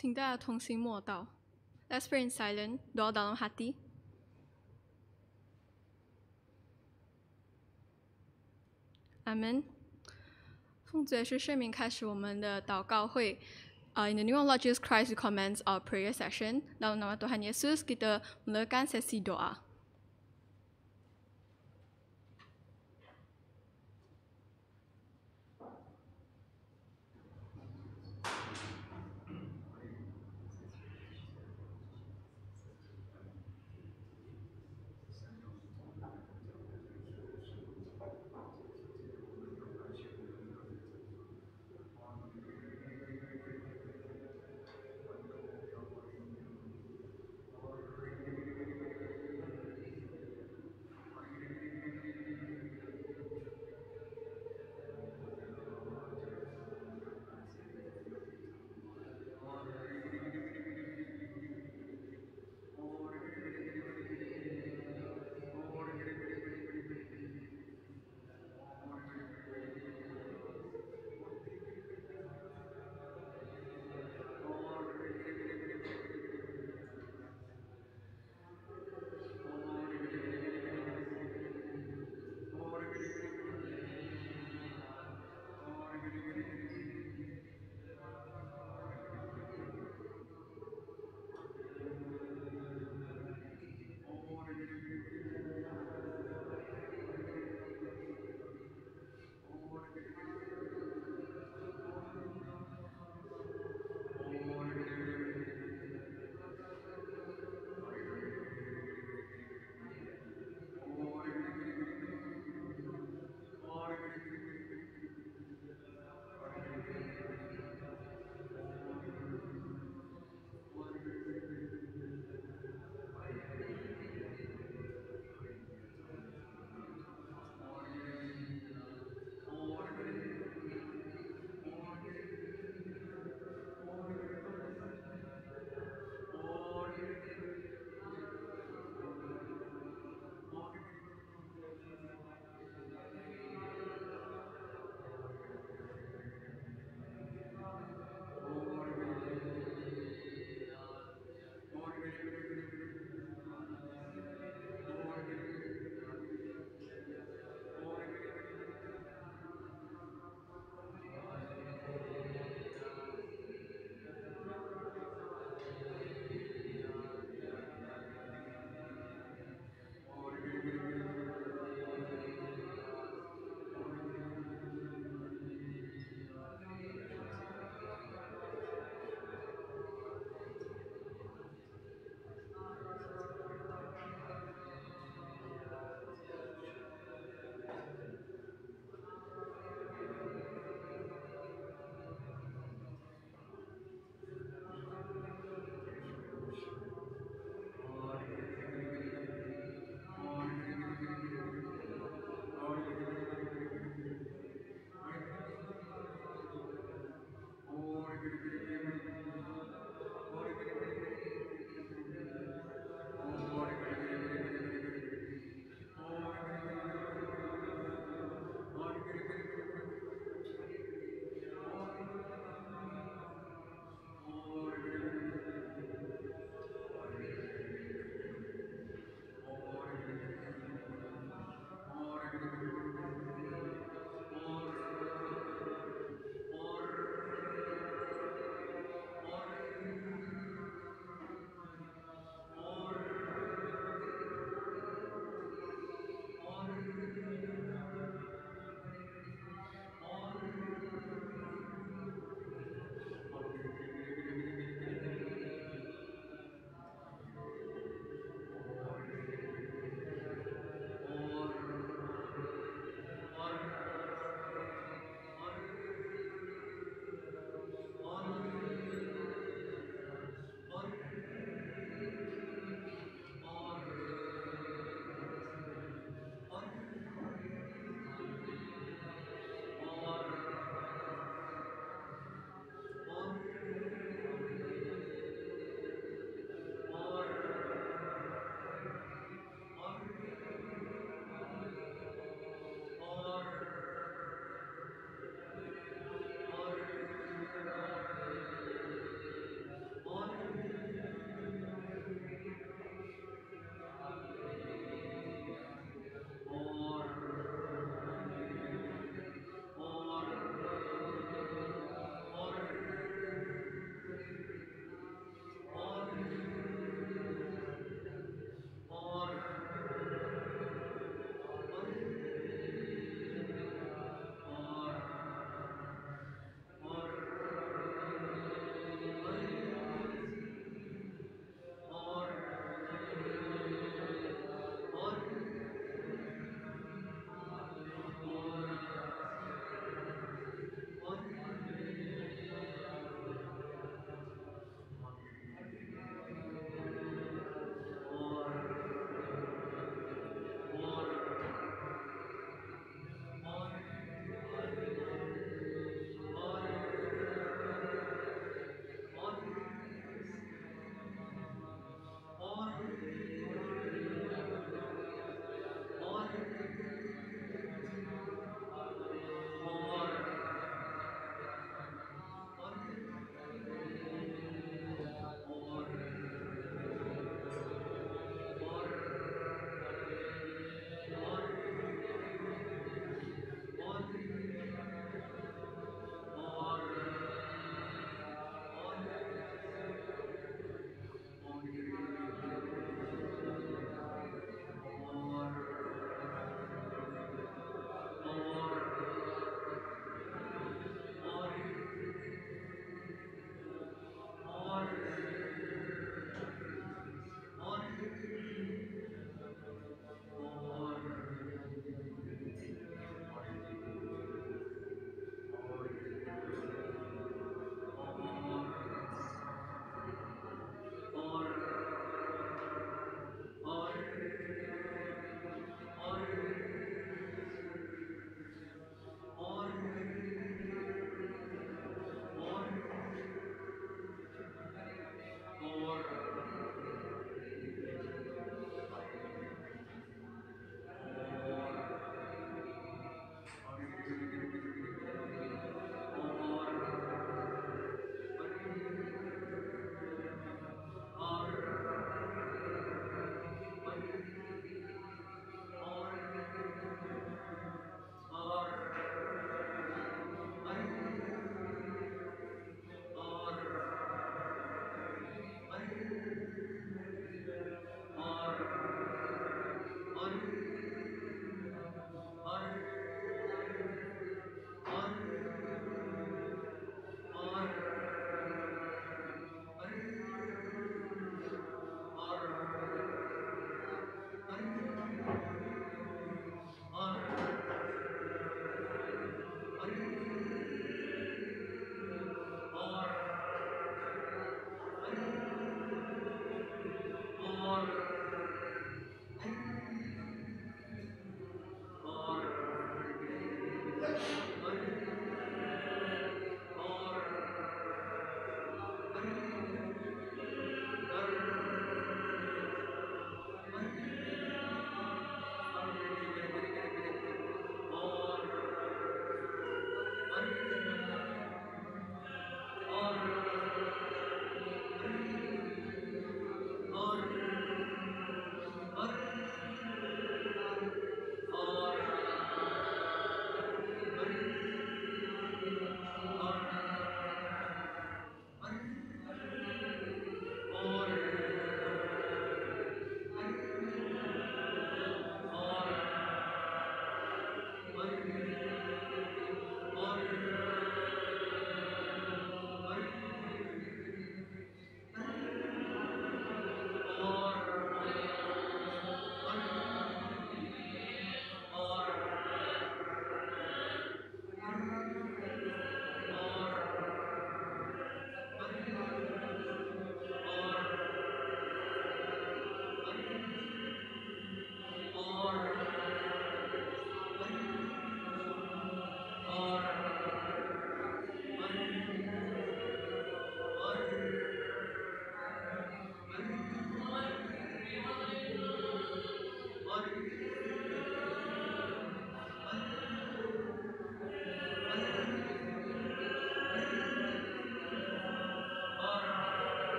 请大家同心默祷。Let's pray in silence. Doa dalam hati. Amen. 奉主耶稣圣名开始我们的祷告会。In the name of Lord Jesus Christ, we commence our prayer session. Dalam nama Tuhan Yesus, kita mulakan sesi doa.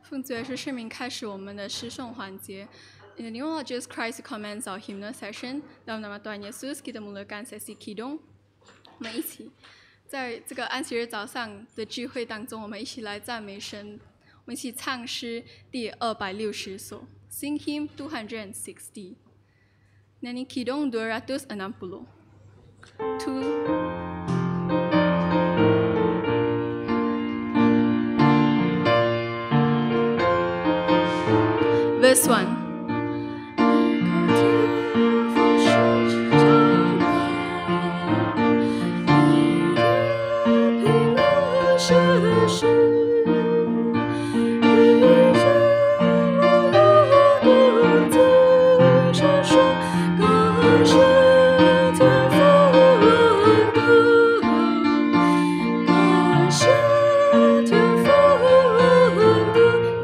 奉主耶稣圣名开始我们的诗颂环节。In the name of Jesus Christ, commence our hymnal session. Dalam nama Tuhan Yesus, kita mulakan sesi kidung. 我们一起在这个安息日早上的聚会当中，我们一起来赞美神。我们一起唱诗第260首 ，Sing Hymn 260. Nyanyi kidung 260. 2 Verse 1.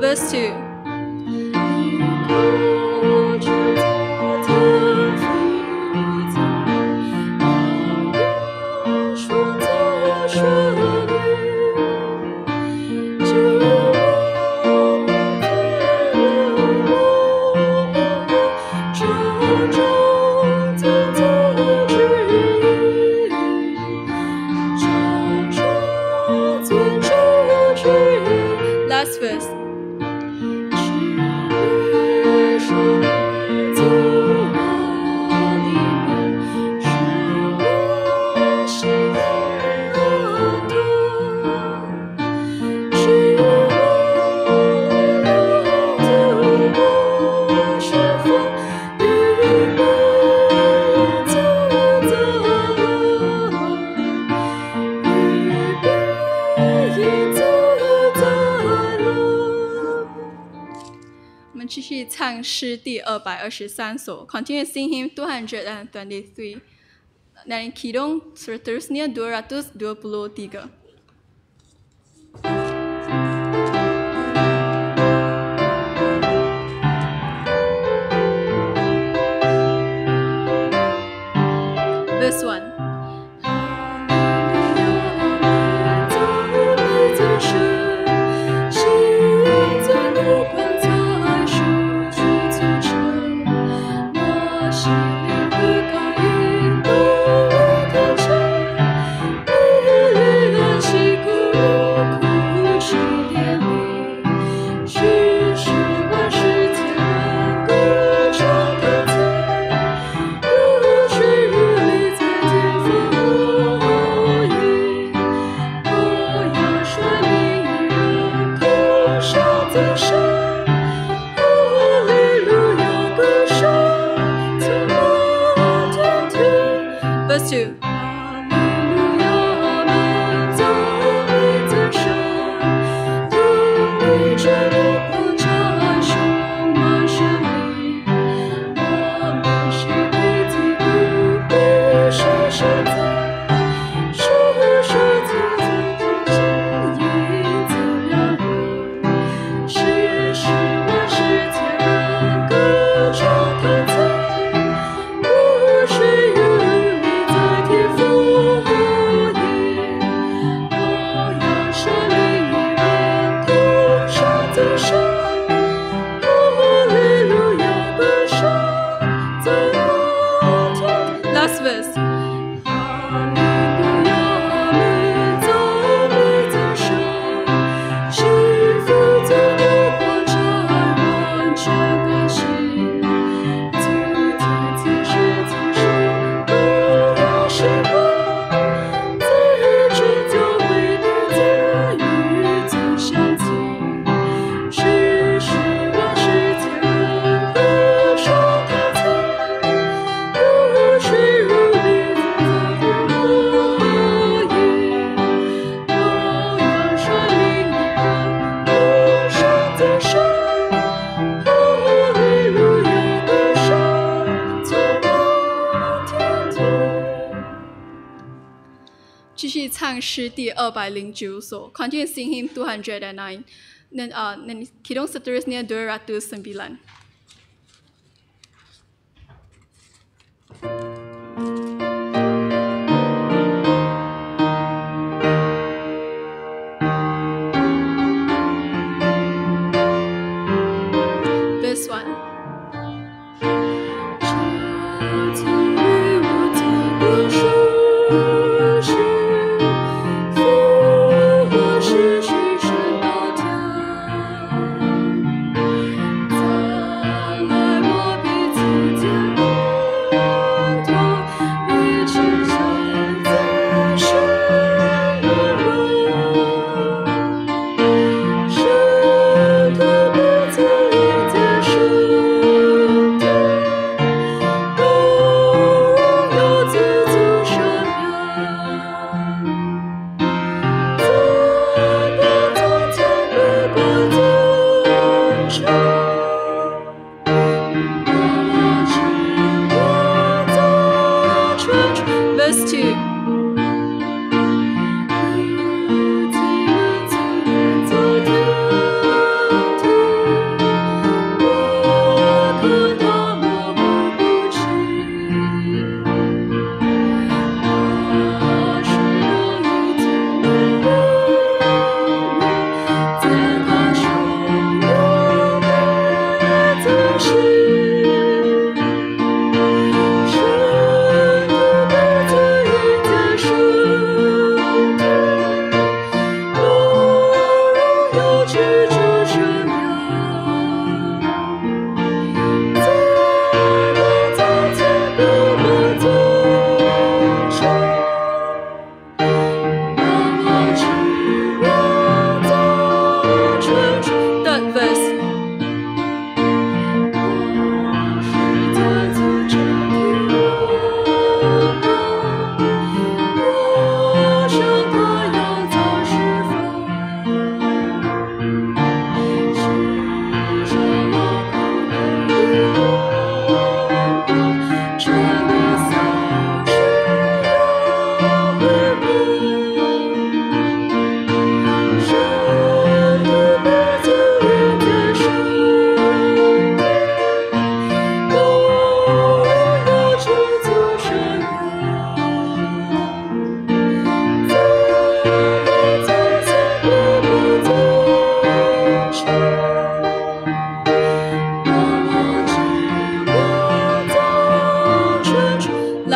Verse 2. Last verse.我们继续唱诗第223首 ，Continue sing hymn 223. Dan kidung seterusnya 223. Verse 1. Verse 2. Last verse.继续唱诗第209首 ，Continue sing hymn 209. Dan kidung seterusnya 209.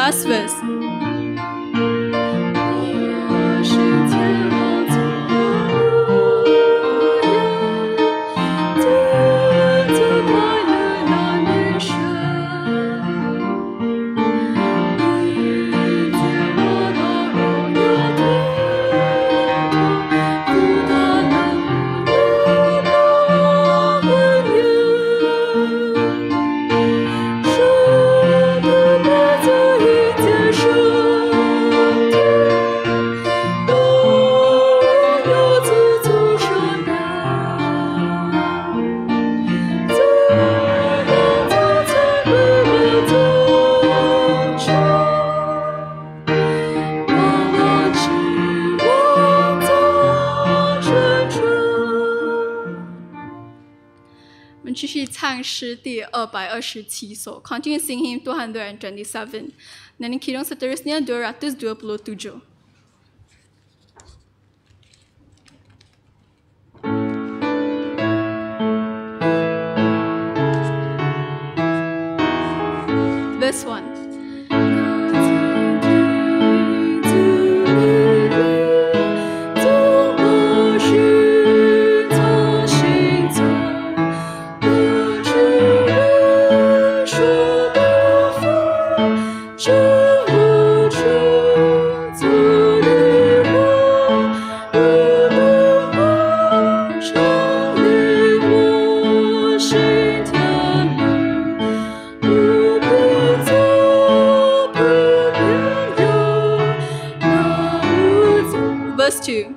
Last verse.我们继续唱诗第227首 ，Continue sing hymn 227. Nyanyi kidung seterusnya 227. Verse 1. Verse 2.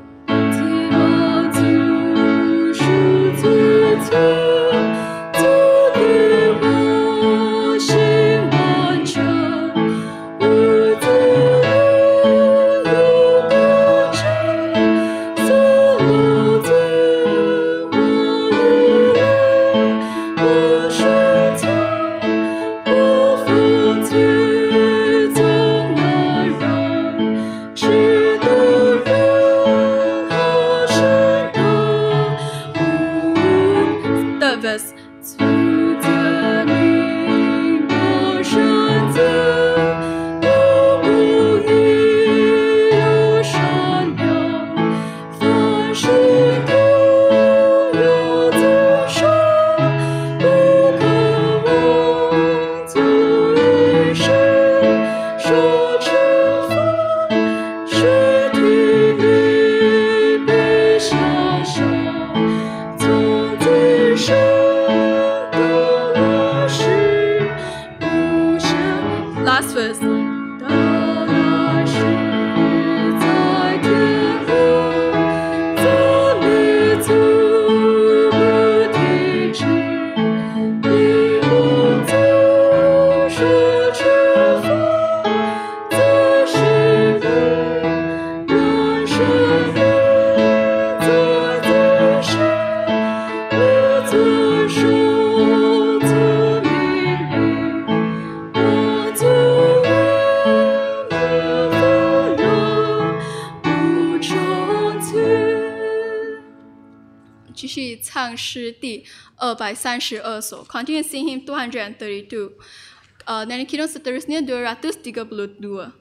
Verse. 继续唱诗第232首 ，Continue sing hymn 232. Nyanyi kidung seterusnya 232.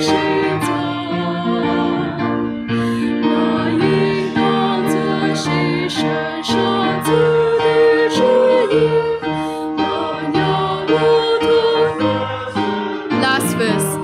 Last verse.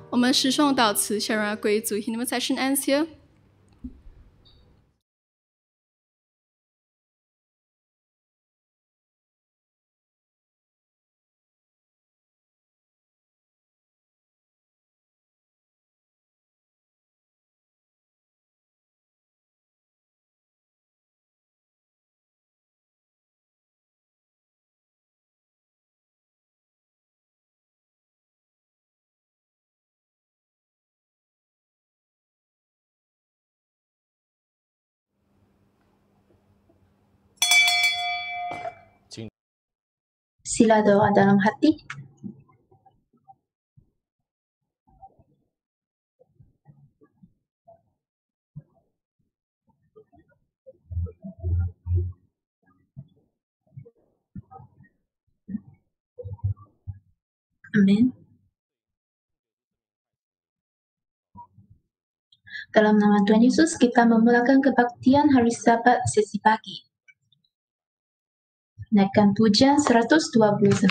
我们诗颂到此，显然归主。Hymn session ends here. Sila doa dalam hati. Amin. Dalam nama Tuhan Yesus, kita memulakan kebaktian hari Sabat sesi pagi. Naikkan pujian 129.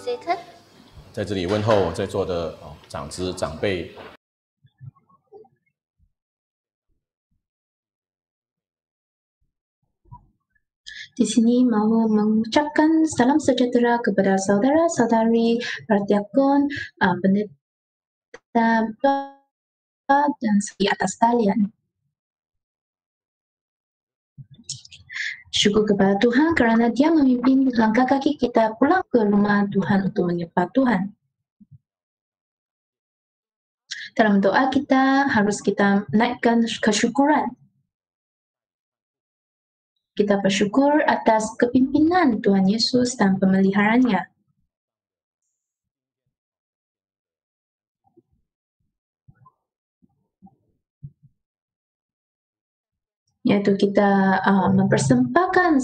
Seated. 在这里问候在座的长子长辈。Di sini mau mengucapkan salam sejahtera kepada saudara-saudari, para diakon, pendeta dan di atas kalian. Syukur kepada Tuhan kerana Dia memimpin langkah kaki kita pulang ke rumah Tuhan untuk menyembah Tuhan. Dalam doa kita harus kita naikkan kesyukuran. Kita bersyukur atas kepimpinan Tuhan Yesus dan pemeliharaannya. Yaitu kita mempersembahkan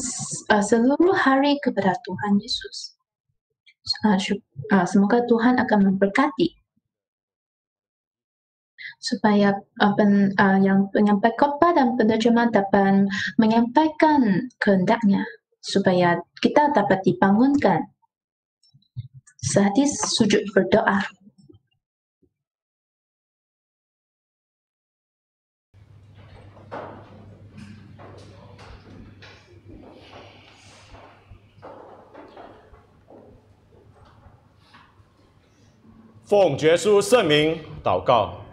seluruh hari kepada Tuhan Yesus. Semoga Tuhan akan memberkati supaya yang penyampai khotbah dan penerjemah dapat menyampaikan kehendaknya supaya kita dapat dibangunkan. Sehati sujud berdoa.奉耶稣圣名祷告。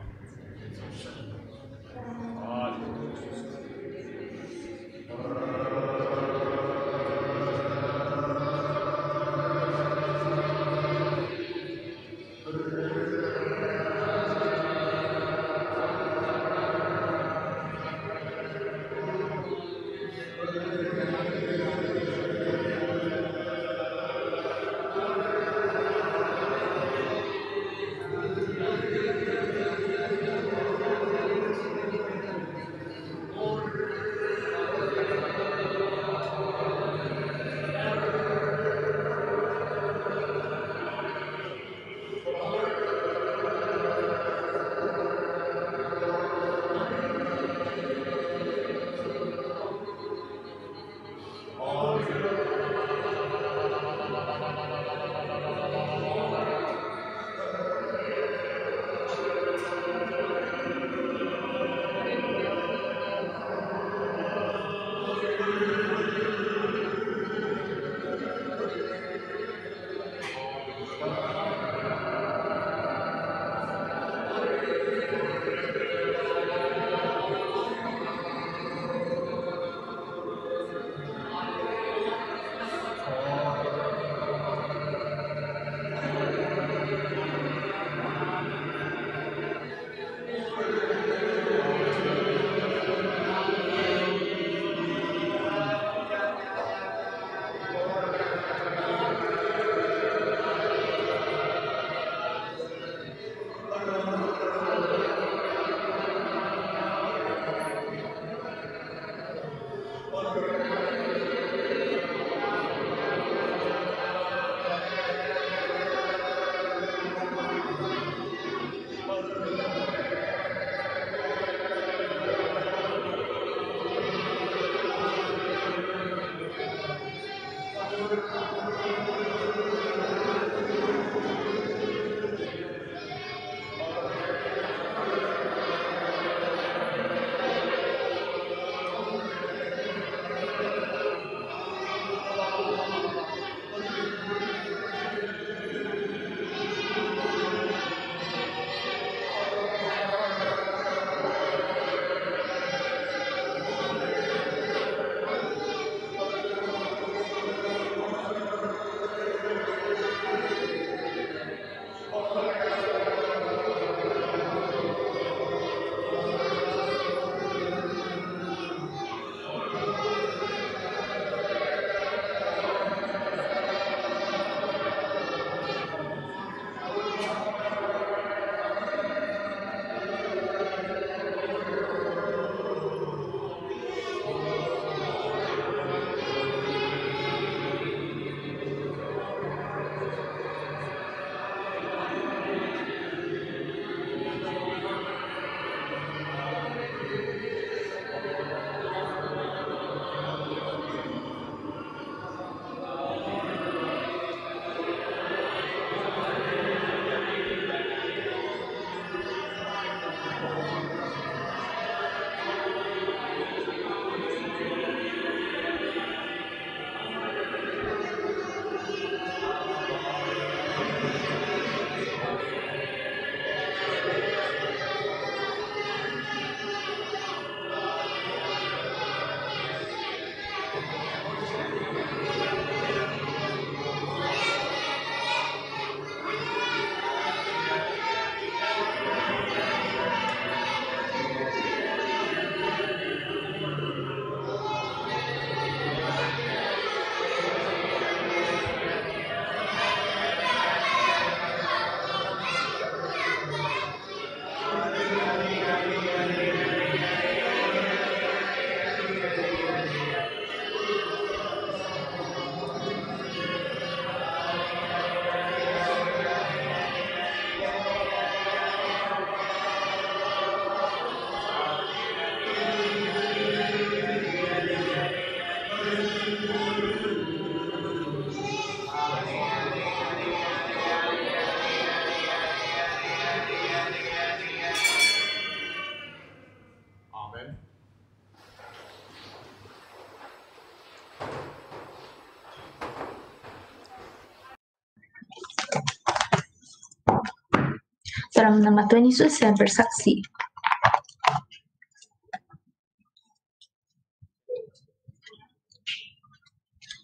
dalam nama Tuhan Yesus saya bersaksi.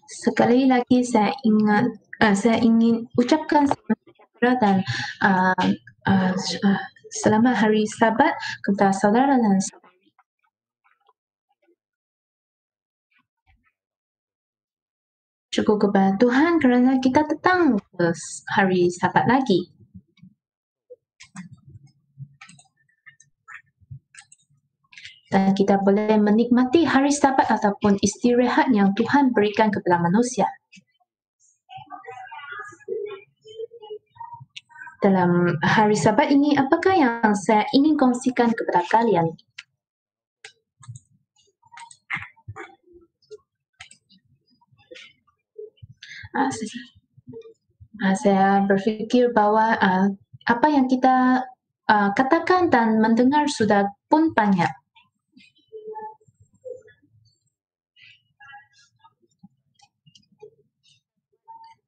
Sekali lagi saya ingin ucapkan selamat sejahtera dan selamat hari Sabat kepada saudara dan saudari. Syukur kepada Tuhan kerana kita datang ke hari Sabat lagi. Dan kita boleh menikmati hari Sabat ataupun istirahat yang Tuhan berikan kepada manusia. Dalam hari Sabat ini, apakah yang saya ingin kongsikan kepada kalian? Saya berfikir bahawa apa yang kita katakan dan mendengar sudah pun banyak.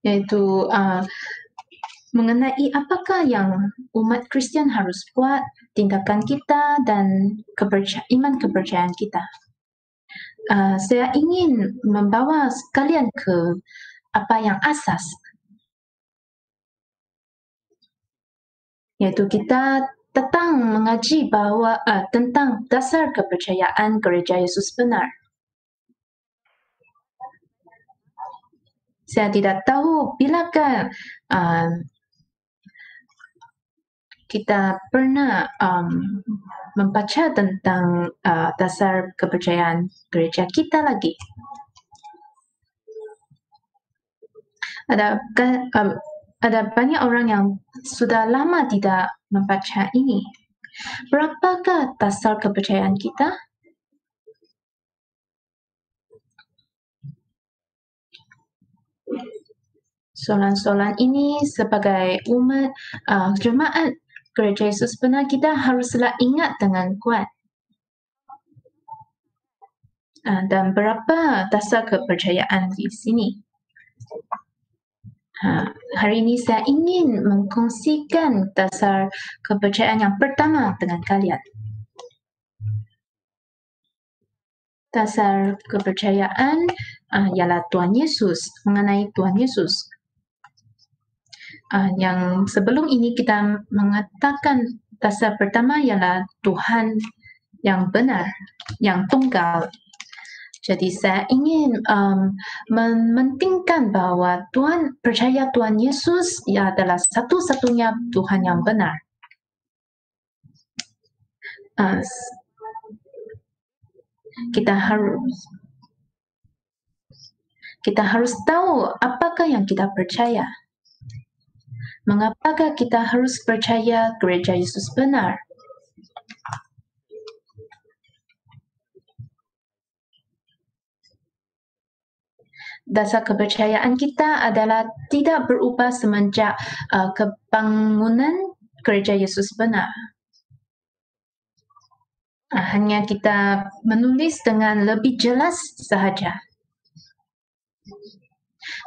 Yaitu mengenai apakah yang umat Kristian harus buat, tindakan kita dan iman kepercayaan kita. Saya ingin membawa kalian ke apa yang asas. Yaitu kita tentang mengaji bahawa tentang dasar kepercayaan Gereja Yesus benar. Saya tidak tahu bilakah kita pernah membaca tentang dasar kepercayaan gereja kita lagi. Ada banyak orang yang sudah lama tidak membaca ini. Berapakah dasar kepercayaan kita? Soalan-soalan ini sebagai umat jemaat Gereja Yesus benar kita haruslah ingat dengan kuat. Dan berapa dasar kepercayaan di sini? Hari ini saya ingin mengkongsikan dasar kepercayaan yang pertama dengan kalian. Dasar kepercayaan ialah Tuhan Yesus, mengenai Tuhan Yesus. Yang sebelum ini kita mengatakan dasar pertama ialah Tuhan yang benar, yang tunggal. Jadi saya ingin mementingkan bahawa percaya Tuhan Yesus adalah satu-satunya Tuhan yang benar. Kita harus tahu apakah yang kita percaya. Mengapakah kita harus percaya Gereja Yesus benar? Dasar kepercayaan kita adalah tidak berubah semenjak kebangunan Gereja Yesus benar. Hanya kita menulis dengan lebih jelas sahaja.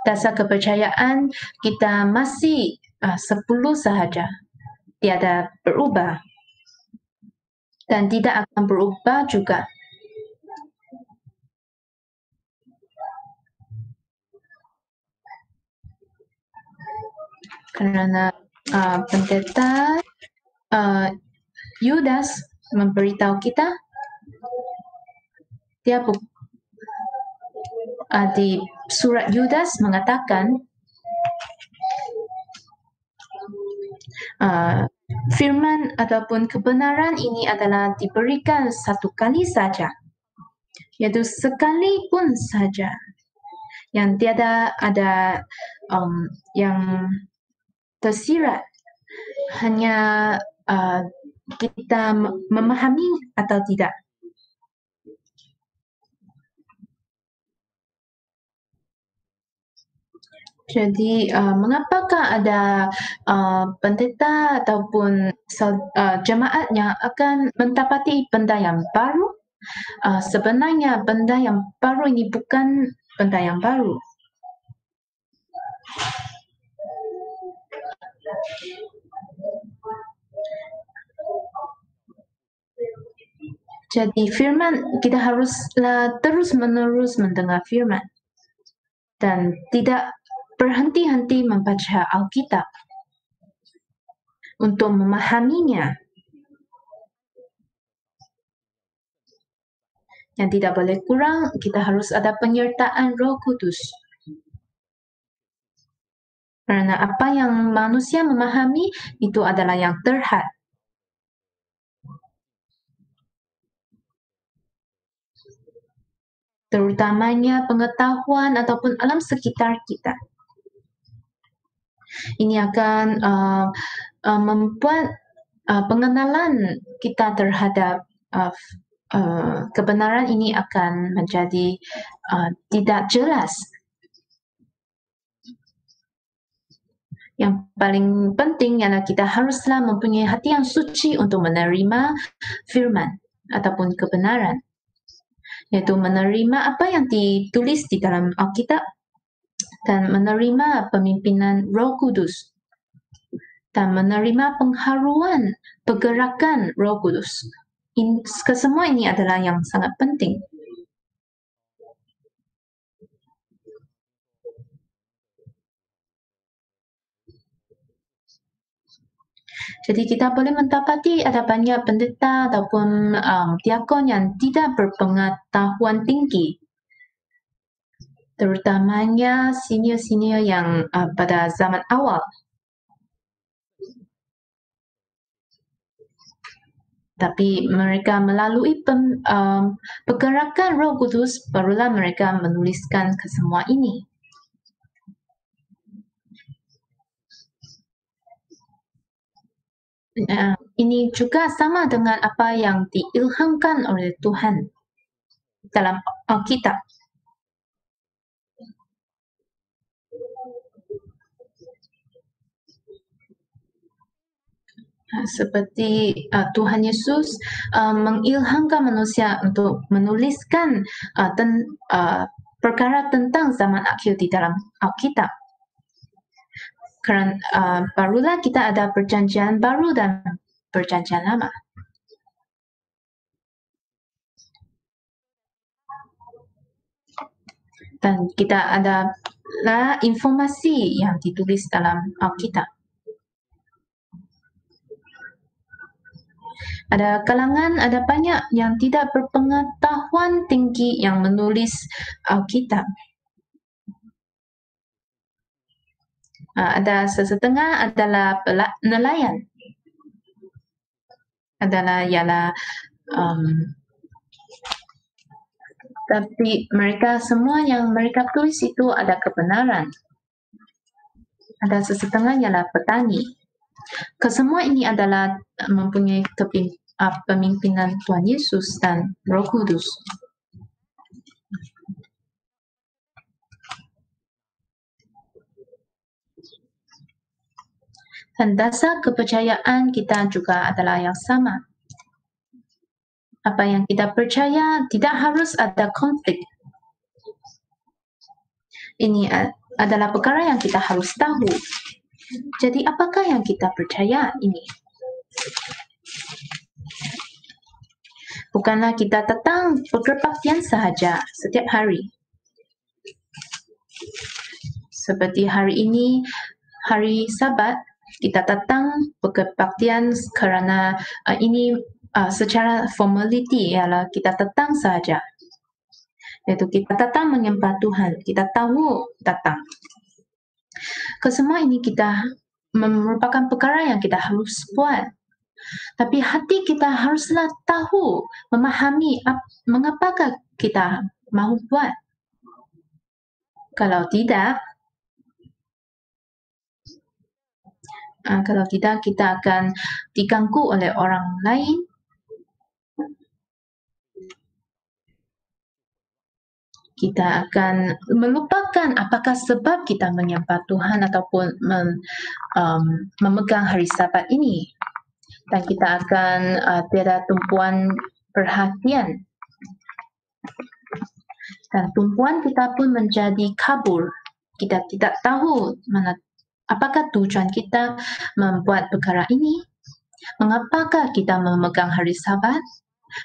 Dasar kepercayaan kita masih 10 sahaja, tiada berubah dan tidak akan berubah juga. Kerana pendeta Yudas memberitahu kita, dia di surat Yudas mengatakan firman ataupun kebenaran ini adalah diberikan satu kali saja, yaitu sekali pun saja, yang tiada ada yang tersirat. Hanya kita memahami atau tidak. Jadi, mengapakah ada pendeta ataupun jemaat yang akan mendapati benda yang baru? Sebenarnya benda yang baru ini bukan benda yang baru. Jadi firman kita haruslah terus-menerus mendengar firman dan tidak berhenti-henti membaca Alkitab untuk memahaminya. Yang tidak boleh kurang, kita harus ada penyertaan Roh Kudus. Karena apa yang manusia memahami itu adalah yang terhad. Terutamanya pengetahuan ataupun alam sekitar kita. Ini akan membuat pengenalan kita terhadap kebenaran ini akan menjadi tidak jelas. Yang paling penting ialah kita haruslah mempunyai hati yang suci untuk menerima firman ataupun kebenaran. Yaitu menerima apa yang ditulis di dalam Alkitab dan menerima pemimpinan Roh Kudus dan menerima pengharuan pergerakan Roh Kudus. Kesemua ini adalah yang sangat penting. Jadi kita boleh mendapati ada banyak pendeta ataupun diakon yang tidak berpengetahuan tinggi. Terutamanya senior-senior yang pada zaman awal. Tapi mereka melalui pergerakan Roh Kudus barulah mereka menuliskan kesemua ini. Ini juga sama dengan apa yang diilhamkan oleh Tuhan dalam Alkitab. Seperti Tuhan Yesus mengilhamkan manusia untuk menuliskan perkara tentang zaman akhir di dalam Alkitab. Karena barulah kita ada perjanjian baru dan perjanjian lama. Dan kita ada informasi yang ditulis dalam Alkitab. Ada kalangan, ada banyak yang tidak berpengetahuan tinggi yang menulis Alkitab. Ada sesetengah adalah nelayan. Tapi mereka semua yang mereka tulis itu ada kebenaran. Ada sesetengah ialah petani. Kesemua ini adalah mempunyai pemimpinan Tuhan Yesus dan Roh Kudus. Dan dasar kepercayaan kita juga adalah yang sama. Apa yang kita percaya tidak harus ada konflik. Ini adalah perkara yang kita harus tahu. Jadi apakah yang kita percaya ini? Bukanlah kita datang berbaktian sahaja setiap hari. Seperti hari ini, hari Sabat, kita datang berbaktian karena ini secara formality ialah kita datang saja. Yaitu kita datang menyembah Tuhan, kita tahu datang. Kesemua ini kita merupakan perkara yang kita harus buat. Tapi hati kita haruslah tahu, memahami mengapakah kita mahu buat. Kalau tidak, kita akan diganggu oleh orang lain. Kita akan melupakan apakah sebab kita menyembah Tuhan ataupun memegang hari Sabat ini. Dan kita akan tiada tumpuan perhatian. Dan tumpuan kita pun menjadi kabur. Kita tidak tahu apakah tujuan kita membuat perkara ini. Mengapakah kita memegang hari Sabat?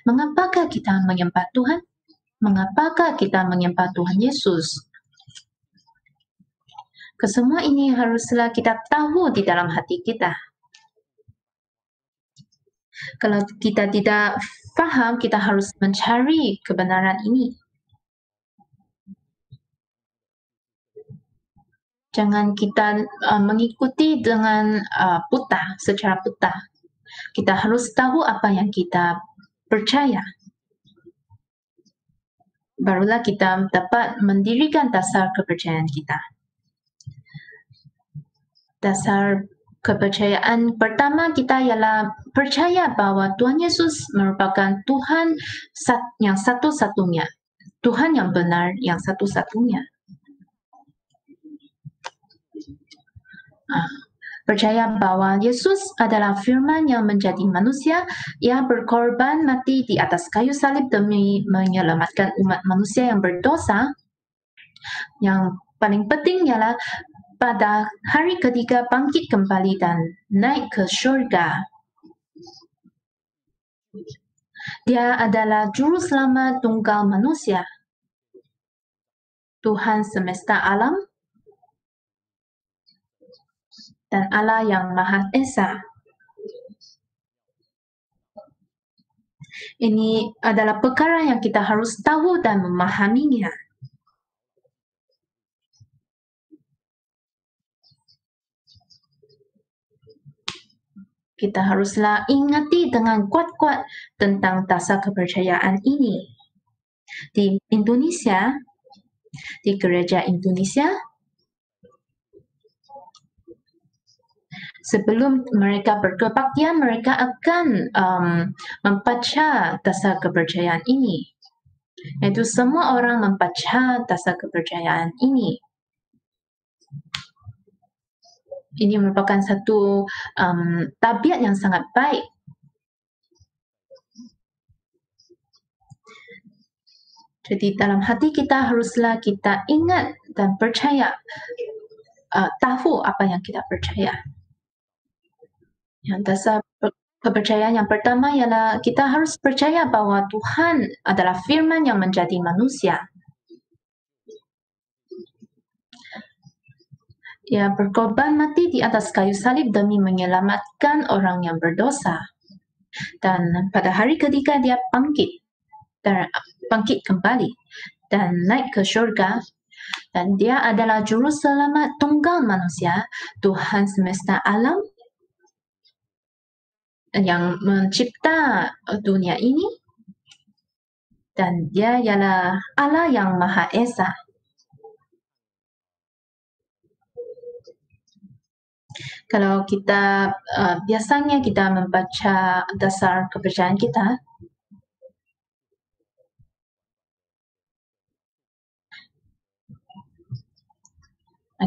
Mengapakah kita menyembah Tuhan? Mengapakah kita menyembah Tuhan Yesus? Kesemua ini haruslah kita tahu di dalam hati kita. Kalau kita tidak faham, kita harus mencari kebenaran ini. Jangan kita mengikuti dengan secara buta. Kita harus tahu apa yang kita percaya. Barulah kita dapat mendirikan dasar kepercayaan kita. Dasar kepercayaan pertama kita ialah percaya bahwa Tuhan Yesus merupakan Tuhan yang satu-satunya. Tuhan yang benar yang satu-satunya. Percaya bahwa Yesus adalah firman yang menjadi manusia, yang berkorban mati di atas kayu salib demi menyelamatkan umat manusia yang berdosa. Yang paling penting ialah pada hari ketiga bangkit kembali dan naik ke syurga. Dia adalah juru selamat tunggal manusia, Tuhan semesta alam, dan Allah yang Maha Esa. Ini adalah perkara yang kita harus tahu dan memahaminya. Kita haruslah ingati dengan kuat-kuat tentang dasar kepercayaan ini. Di Indonesia, di gereja Indonesia, sebelum mereka berkebaktian, mereka akan membaca dasar kepercayaan ini. Yaitu semua orang membaca dasar kepercayaan ini. Ini merupakan satu tabiat yang sangat baik. Jadi dalam hati kita haruslah kita ingat dan percaya, tahu apa yang kita percaya. Yang dasar kepercayaan yang pertama ialah kita harus percaya bahwa Tuhan adalah firman yang menjadi manusia. Dia berkorban mati di atas kayu salib demi menyelamatkan orang yang berdosa. Dan pada hari ketiga dia bangkit kembali dan naik ke syurga. Dan dia adalah juru selamat tunggal manusia, Tuhan semesta alam yang mencipta dunia ini. Dan dia ialah Allah yang Maha Esa. Kalau kita biasanya kita membaca dasar kepercayaan kita,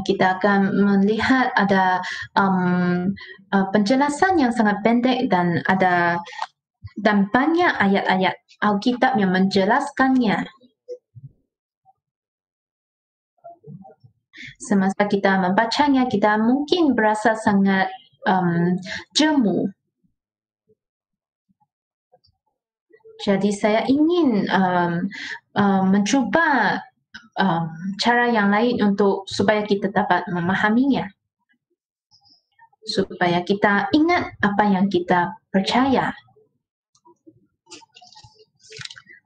kita akan melihat ada penjelasan yang sangat pendek dan banyak ayat-ayat Alkitab yang menjelaskannya. Semasa kita membacanya, kita mungkin berasa sangat jemu. Jadi saya ingin mencuba cara yang lain supaya kita dapat memahaminya. Supaya kita ingat apa yang kita percaya.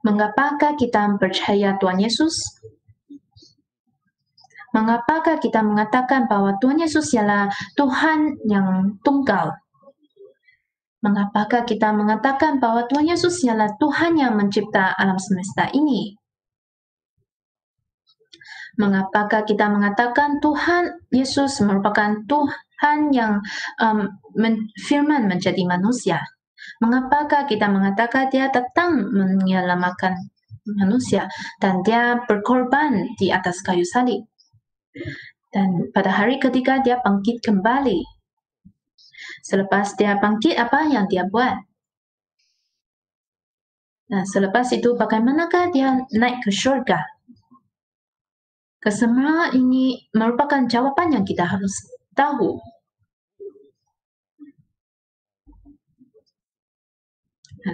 Mengapakah kita percaya Tuhan Yesus? Mengapakah kita mengatakan bahwa Tuhan Yesus ialah Tuhan yang tunggal? Mengapakah kita mengatakan bahwa Tuhan Yesus ialah Tuhan yang mencipta alam semesta ini? Mengapakah kita mengatakan Tuhan Yesus merupakan Tuhan yang firman menjadi manusia? Mengapakah kita mengatakan dia datang menyelamatkan manusia dan dia berkorban di atas kayu salib? Dan pada hari ketiga dia bangkit kembali. Selepas dia bangkit, apa yang dia buat? Nah, selepas itu bagaimanakah dia naik ke syurga? Kesemua ini merupakan jawapan yang kita harus tahu.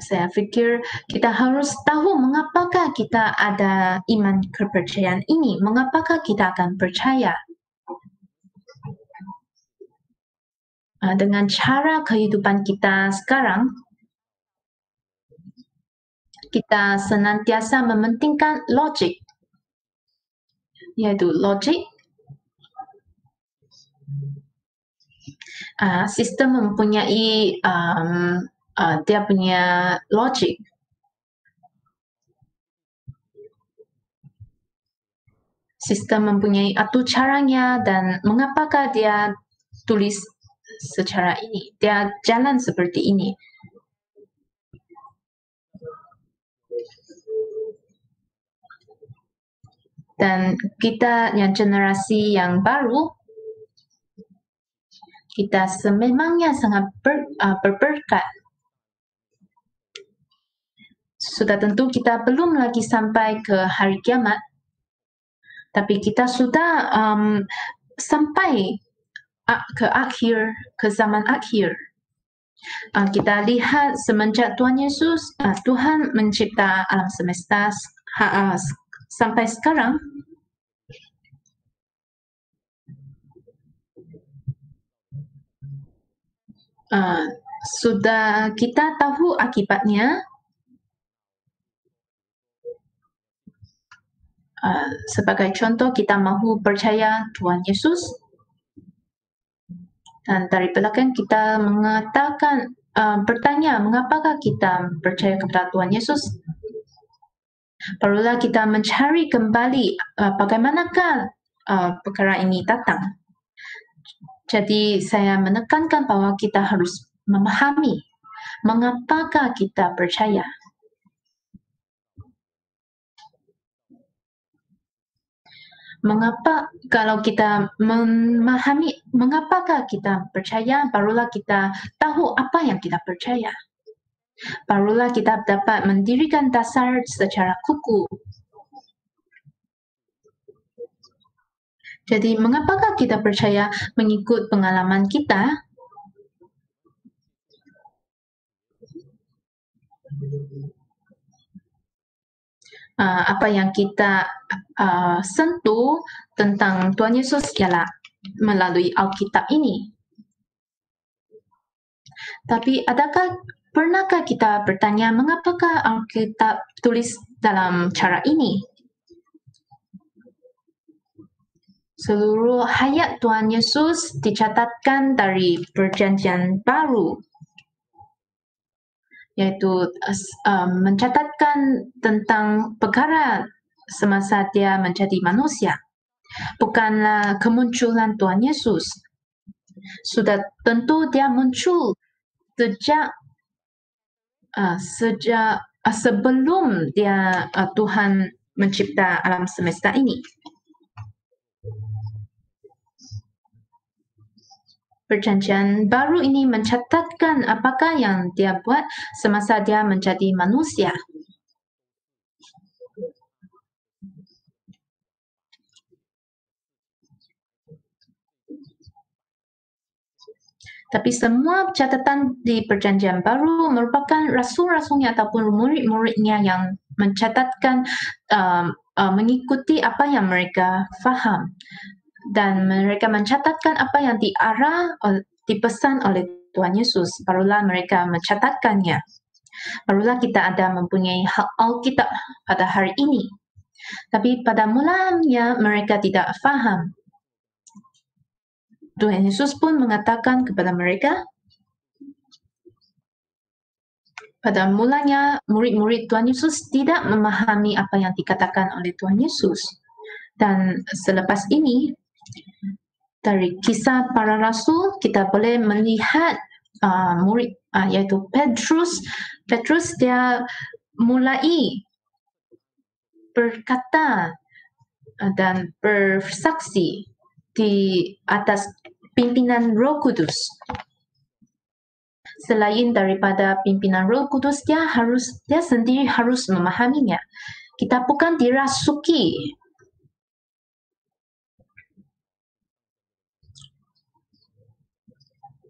Saya fikir kita harus tahu mengapakah kita ada iman kepercayaan ini, mengapakah kita akan percaya. Dengan cara kehidupan kita sekarang, kita senantiasa mementingkan logik, yaitu logik. Sistem mempunyai dia punya logik. Sistem mempunyai atur caranya dan mengapakah dia tulis secara ini, dia jalan seperti ini. Dan kita yang generasi yang baru, kita sememangnya sangat berberkat. Sudah tentu kita belum lagi sampai ke hari kiamat, tapi kita sudah sampai ke akhir, ke zaman akhir. Kita lihat semenjak Tuhan Yesus, Tuhan mencipta alam semesta sampai sekarang. Sudah kita tahu akibatnya. Sebagai contoh, kita mahu percaya Tuhan Yesus. Dan dari belakang kita mengatakan, bertanya, mengapakah kita percaya kepada Tuhan Yesus? Barulah kita mencari kembali bagaimanakah perkara ini datang. Jadi saya menekankan bahwa kita harus memahami mengapakah kita percaya. Mengapa kalau kita memahami mengapakah kita percaya, barulah kita tahu apa yang kita percaya. Barulah kita dapat mendirikan dasar secara kukuh. Jadi mengapakah kita percaya mengikut pengalaman kita? Apa yang kita sentuh tentang Tuhan Yesus ialah melalui Alkitab ini. Tapi pernahkah kita bertanya mengapakah Alkitab tulis dalam cara ini? Seluruh hayat Tuhan Yesus dicatatkan dari Perjanjian Baru, yaitu mencatatkan tentang perkara semasa dia menjadi manusia. Bukanlah kemunculan Tuhan Yesus. Sudah tentu dia muncul sejak sebelum dia Tuhan mencipta alam semesta ini. Perjanjian Baru ini mencatatkan apakah yang dia buat semasa dia menjadi manusia. Tapi semua catatan di Perjanjian Baru merupakan rasul-rasulnya ataupun murid-muridnya yang mencatatkan mengikuti apa yang mereka faham. Dan mereka mencatatkan apa yang dipesan oleh Tuhan Yesus. Barulah mereka mencatatkannya. Barulah kita ada mempunyai Alkitab pada hari ini. Tapi pada mulanya mereka tidak faham. Tuhan Yesus pun mengatakan kepada mereka, pada mulanya murid-murid Tuhan Yesus tidak memahami apa yang dikatakan oleh Tuhan Yesus. Dan selepas ini, dari kisah para rasul, kita boleh melihat murid yaitu Petrus. Petrus dia mulai berkata dan bersaksi di atas pimpinan Roh Kudus. Selain daripada pimpinan Roh Kudus, dia sendiri harus memahaminya. Kita bukan dirasuki.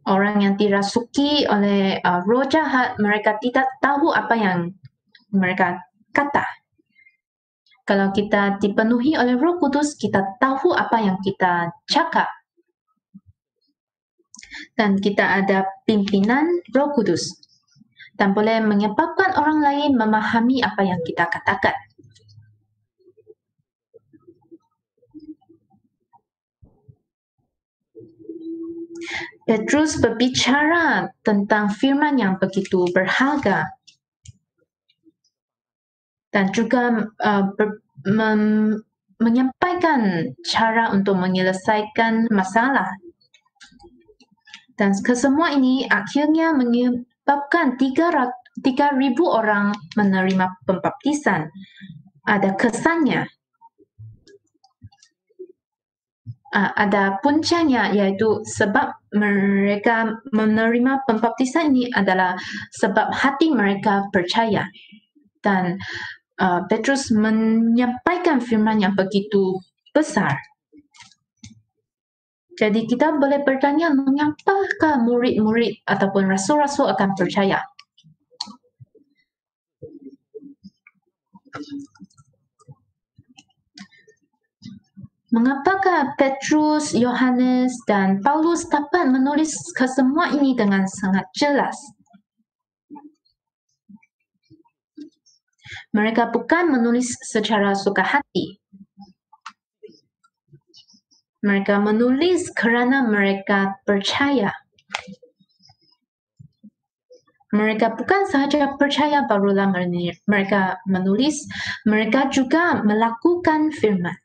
orang yang dirasuki oleh roh jahat, mereka tidak tahu apa yang mereka kata. Kalau kita dipenuhi oleh Roh Kudus, kita tahu apa yang kita cakap. Dan kita ada pimpinan Roh Kudus. Dan boleh menyebabkan orang lain memahami apa yang kita katakan. Petrus berbicara tentang firman yang begitu berharga. Dan juga menyampaikan cara untuk menyelesaikan masalah. Dan kesemua ini akhirnya menyebabkan 3,000 orang menerima pembaptisan. Ada kesannya. Ada puncanya, yaitu sebab mereka menerima pembaptisan ini adalah sebab hati mereka percaya. Dan Petrus menyampaikan firman yang begitu besar. Jadi kita boleh bertanya, mengapakah murid-murid ataupun rasul-rasul akan percaya? Mengapakah Petrus, Yohanes dan Paulus dapat menulis kesemua ini dengan sangat jelas? Mereka bukan menulis secara suka hati. Mereka menulis kerana mereka percaya. Mereka bukan sahaja percaya barulah mereka menulis, mereka juga melakukan firman.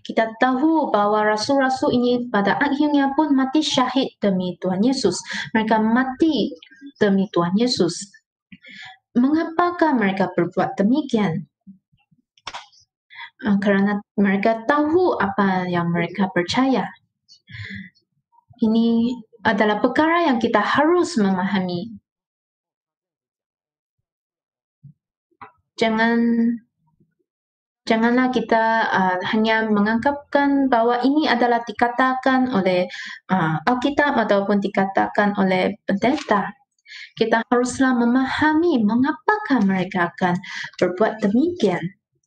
Kita tahu bahwa rasul-rasul ini pada akhirnya pun mati syahid demi Tuhan Yesus. Mereka mati demi Tuhan Yesus. Mengapakah mereka berbuat demikian? Kerana mereka tahu apa yang mereka percaya. Ini adalah perkara yang kita harus memahami. Janganlah kita hanya menganggapkan bahwa ini adalah dikatakan oleh Alkitab ataupun dikatakan oleh pendeta. Kita haruslah memahami mengapakah mereka akan berbuat demikian.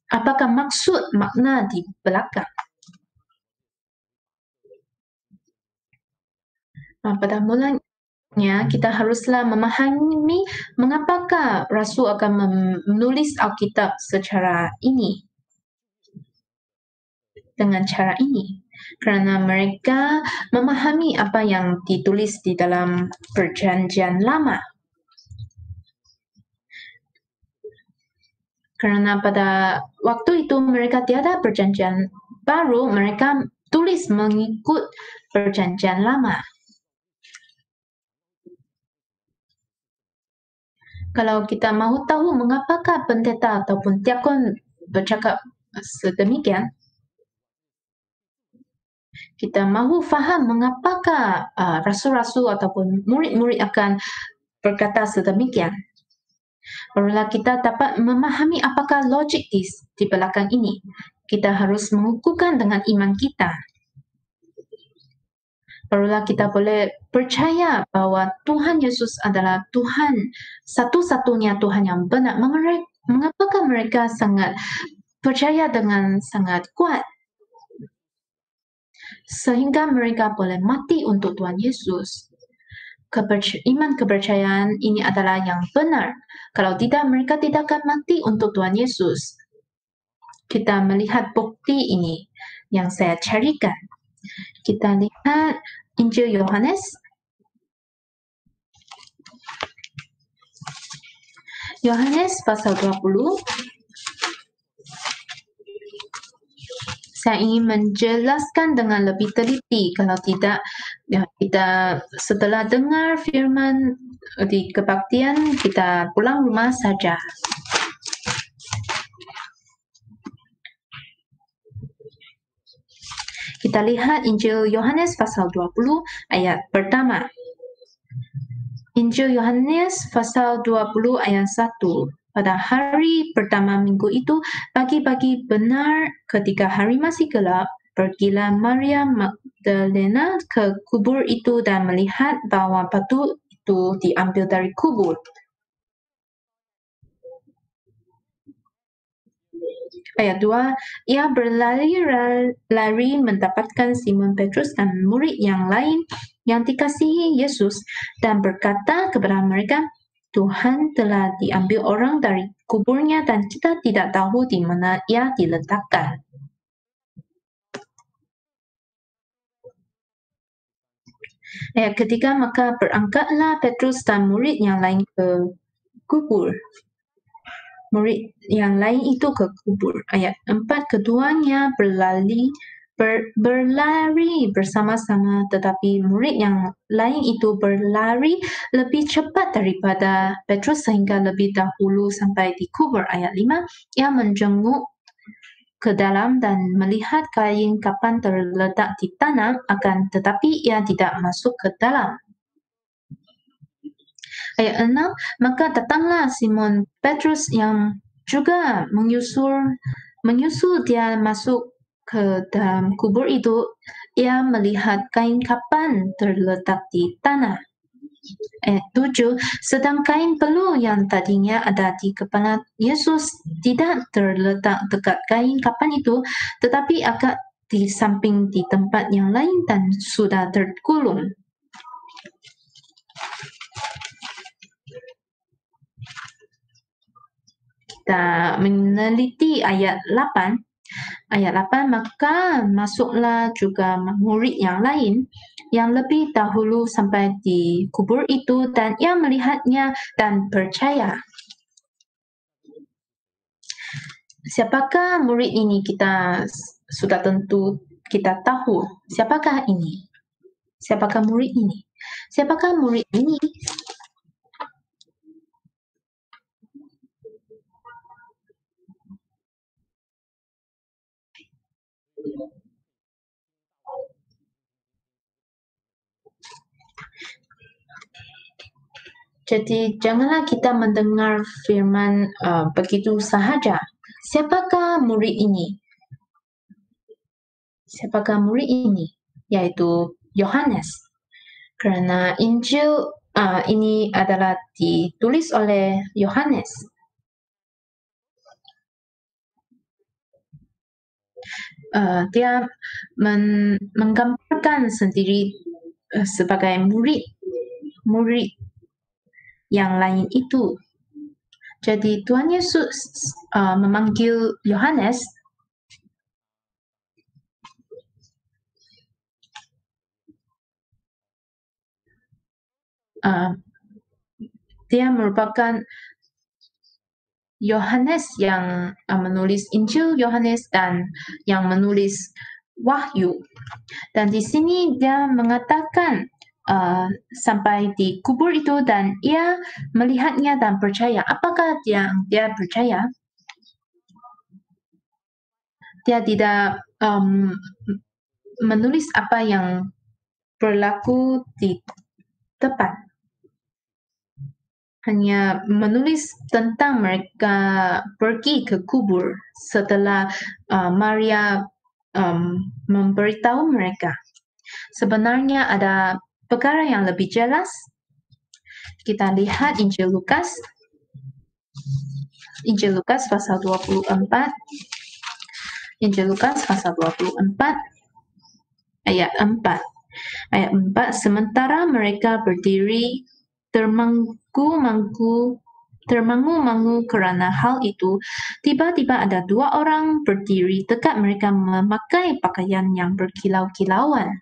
Apakah maksud makna di belakang? Pada mulanya kita haruslah memahami mengapakah Rasul akan menulis Alkitab secara ini. Dengan cara ini. Kerana mereka memahami apa yang ditulis di dalam Perjanjian Lama. Kerana pada waktu itu mereka tiada Perjanjian Baru, mereka tulis mengikut Perjanjian Lama. Kalau kita mahu tahu mengapakah pendeta ataupun diakon bercakap sedemikian, kita mahu faham mengapakah rasul-rasul ataupun murid-murid akan berkata sedemikian. Barulah kita dapat memahami apakah logik di belakang ini. Kita harus mengukuhkan dengan iman kita. Barulah kita boleh percaya bahwa Tuhan Yesus adalah Tuhan, satu-satunya Tuhan yang benar. Mengapakah mereka sangat percaya dengan sangat kuat? Sehingga mereka boleh mati untuk Tuhan Yesus. Iman kepercayaan ini adalah yang benar. Kalau tidak, mereka tidak akan mati untuk Tuhan Yesus. Kita melihat bukti ini yang saya carikan. Kita lihat Injil Yohanes. Yohanes pasal 20. Saya ingin menjelaskan dengan lebih teliti. Kalau tidak, kita setelah dengar firman di kebaktian, kita pulang rumah saja. Kita lihat Injil Yohanes pasal 20 ayat pertama. Injil Yohanes pasal 20 ayat 1. Pada hari pertama minggu itu, pagi-pagi benar ketika hari masih gelap, pergilah Maria Magdalena ke kubur itu dan melihat bahwa batu itu diambil dari kubur. Ayat 2, ia berlari mendapatkan Simon Petrus dan murid yang lain yang dikasihi Yesus dan berkata kepada mereka, Tuhan telah diambil orang dari kuburnya dan kita tidak tahu di mana ia diletakkan. Ayat ketiga, maka berangkatlah Petrus dan murid yang lain ke kubur. Murid yang lain itu ke kubur. Ayat 4, keduanya berlari bersama-sama, tetapi murid yang lain itu berlari lebih cepat daripada Petrus sehingga lebih dahulu sampai di kubur. Ayat 5, ia menjenguk ke dalam dan melihat kain kapan terletak di tanah, akan tetapi ia tidak masuk ke dalam. Ayat 6, maka datanglah Simon Petrus yang juga menyusul dia masuk ke dalam kubur itu. Ia melihat kain kapan terletak di tanah. Ayat 7, sedang kain peluh yang tadinya ada di kepala Yesus tidak terletak dekat kain kapan itu, tetapi agak di samping di tempat yang lain dan sudah tergulung. Kita meneliti ayat 8. Ayat 8, maka masuklah juga murid yang lain yang lebih dahulu sampai di kubur itu dan ia melihatnya dan percaya. Siapakah murid ini? Kita sudah tentu kita tahu. Siapakah ini? Siapakah murid ini? Siapakah murid ini? Jadi janganlah kita mendengar firman begitu sahaja. Siapakah murid ini? Siapakah murid ini? Yaitu Yohanes. Kerana Injil ini adalah ditulis oleh Yohanes. Dia menggambarkan sendiri sebagai murid yang lain itu. Jadi Tuhan Yesus memanggil Yohanes dia merupakan Yohanes yang menulis Injil Yohanes dan yang menulis Wahyu. Dan di sini dia mengatakan sampai di kubur itu dan ia melihatnya dan percaya. Apakah dia percaya? Dia tidak menulis apa yang berlaku di depan. Hanya menulis tentang mereka pergi ke kubur setelah Maria memberitahu mereka. Sebenarnya ada perkara yang lebih jelas. Kita lihat Injil Lukas pasal 24. Injil Lukas pasal 24 ayat 4. Ayat 4, sementara mereka berdiri termangu-mangu kerana hal itu, tiba-tiba ada dua orang berdiri dekat mereka memakai pakaian yang berkilau-kilauan.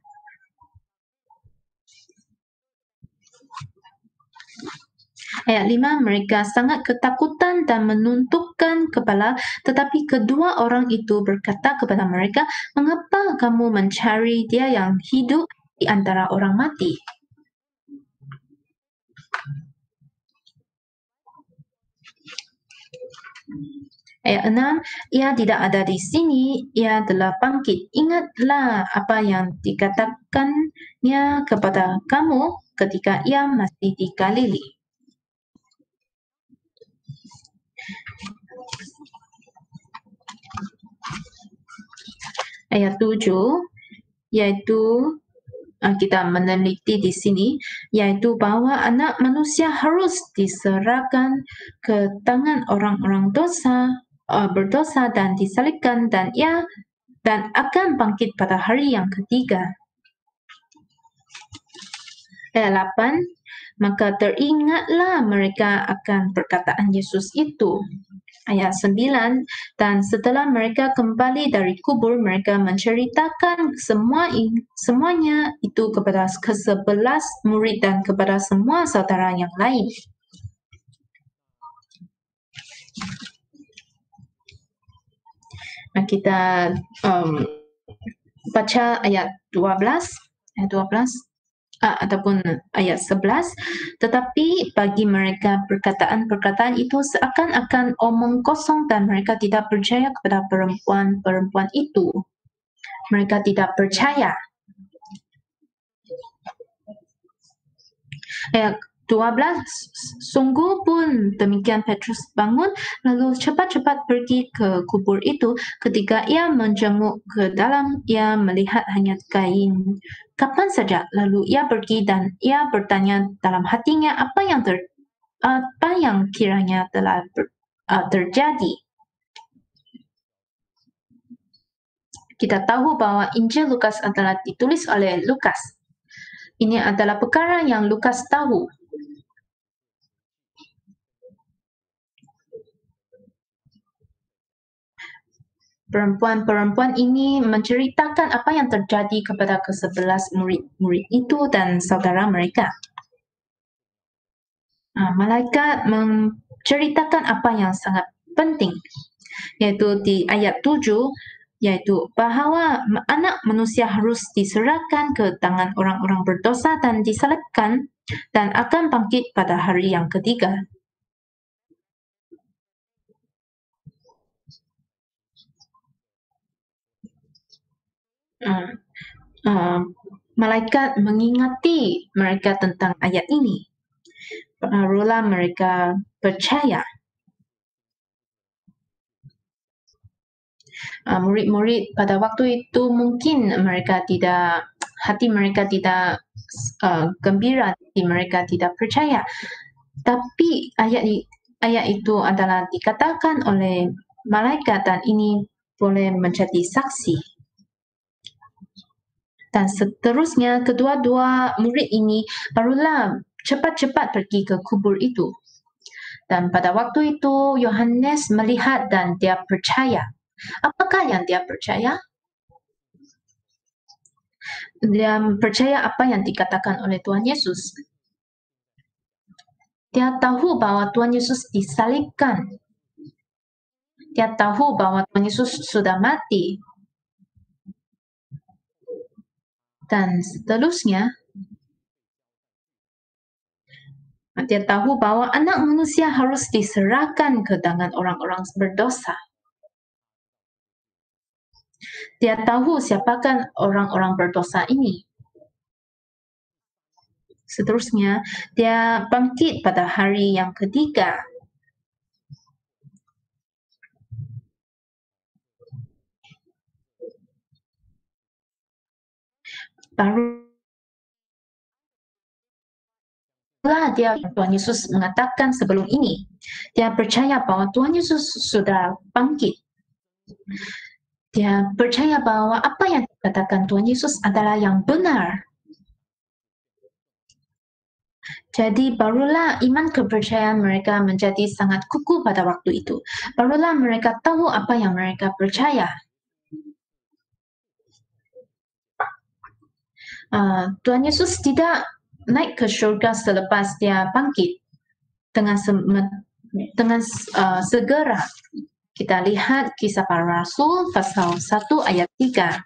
Ayat 5, mereka sangat ketakutan dan menundukkan kepala, tetapi kedua orang itu berkata kepada mereka, mengapa kamu mencari dia yang hidup di antara orang mati? Ayat 6, ia tidak ada di sini, ia telah bangkit. Ingatlah apa yang dikatakannya kepada kamu ketika ia masih di Galili. ayat 7, yaitu kita meneliti di sini, yaitu bahwa anak manusia harus diserahkan ke tangan orang-orang berdosa dan disalibkan, dan akan bangkit pada hari yang ketiga. Ayat 8, maka teringatlah mereka akan perkataan Yesus itu. Ayat 9, dan setelah mereka kembali dari kubur, mereka menceritakan semuanya itu kepada ke-11 murid dan kepada semua saudara yang lain. Nah, kita baca ayat 12. Ataupun ayat 11, tetapi bagi mereka perkataan-perkataan itu seakan-akan omong kosong dan mereka tidak percaya kepada perempuan-perempuan itu. Mereka tidak percaya. Ayat 12, sungguh pun demikian Petrus bangun lalu cepat-cepat pergi ke kubur itu. Ketika ia menjenguk ke dalam, ia melihat hanya kain kapan saja. Lalu ia pergi dan ia bertanya dalam hatinya apa yang kiranya telah terjadi. Kita tahu bahwa Injil Lukas adalah ditulis oleh Lukas. Ini adalah perkara yang Lukas tahu. Perempuan-perempuan ini menceritakan apa yang terjadi kepada ke-11 murid itu dan saudara mereka. Malaikat menceritakan apa yang sangat penting, yaitu di ayat 7, yaitu bahwa anak manusia harus diserahkan ke tangan orang-orang berdosa dan disalibkan dan akan bangkit pada hari yang ketiga. Malaikat mengingati mereka tentang ayat ini. Barulah mereka percaya. Murid-murid pada waktu itu mungkin hati mereka tidak gembira, hati mereka tidak percaya. Tapi ayat itu adalah dikatakan oleh malaikat dan ini boleh menjadi saksi. Dan seterusnya kedua-dua murid ini barulah cepat-cepat pergi ke kubur itu. Dan pada waktu itu Yohanes melihat dan dia percaya. Apakah yang dia percaya? Dia percaya apa yang dikatakan oleh Tuhan Yesus. Dia tahu bahwa Tuhan Yesus disalibkan. Dia tahu bahwa Tuhan Yesus sudah mati. Dan seterusnya, dia tahu bahwa anak manusia harus diserahkan ke tangan orang-orang berdosa. Dia tahu siapakah orang-orang berdosa ini. Seterusnya, dia bangkit pada hari yang ketiga. Barulah Tuhan Yesus mengatakan sebelum ini. Dia percaya bahwa Tuhan Yesus sudah bangkit. Dia percaya bahwa apa yang dikatakan Tuhan Yesus adalah yang benar. Jadi barulah iman kepercayaan mereka menjadi sangat kukuh pada waktu itu. Barulah mereka tahu apa yang mereka percaya. Tuhan Yesus tidak naik ke surga selepas dia bangkit dengan segera. Kita lihat Kisah Para Rasul pasal 1 ayat 3.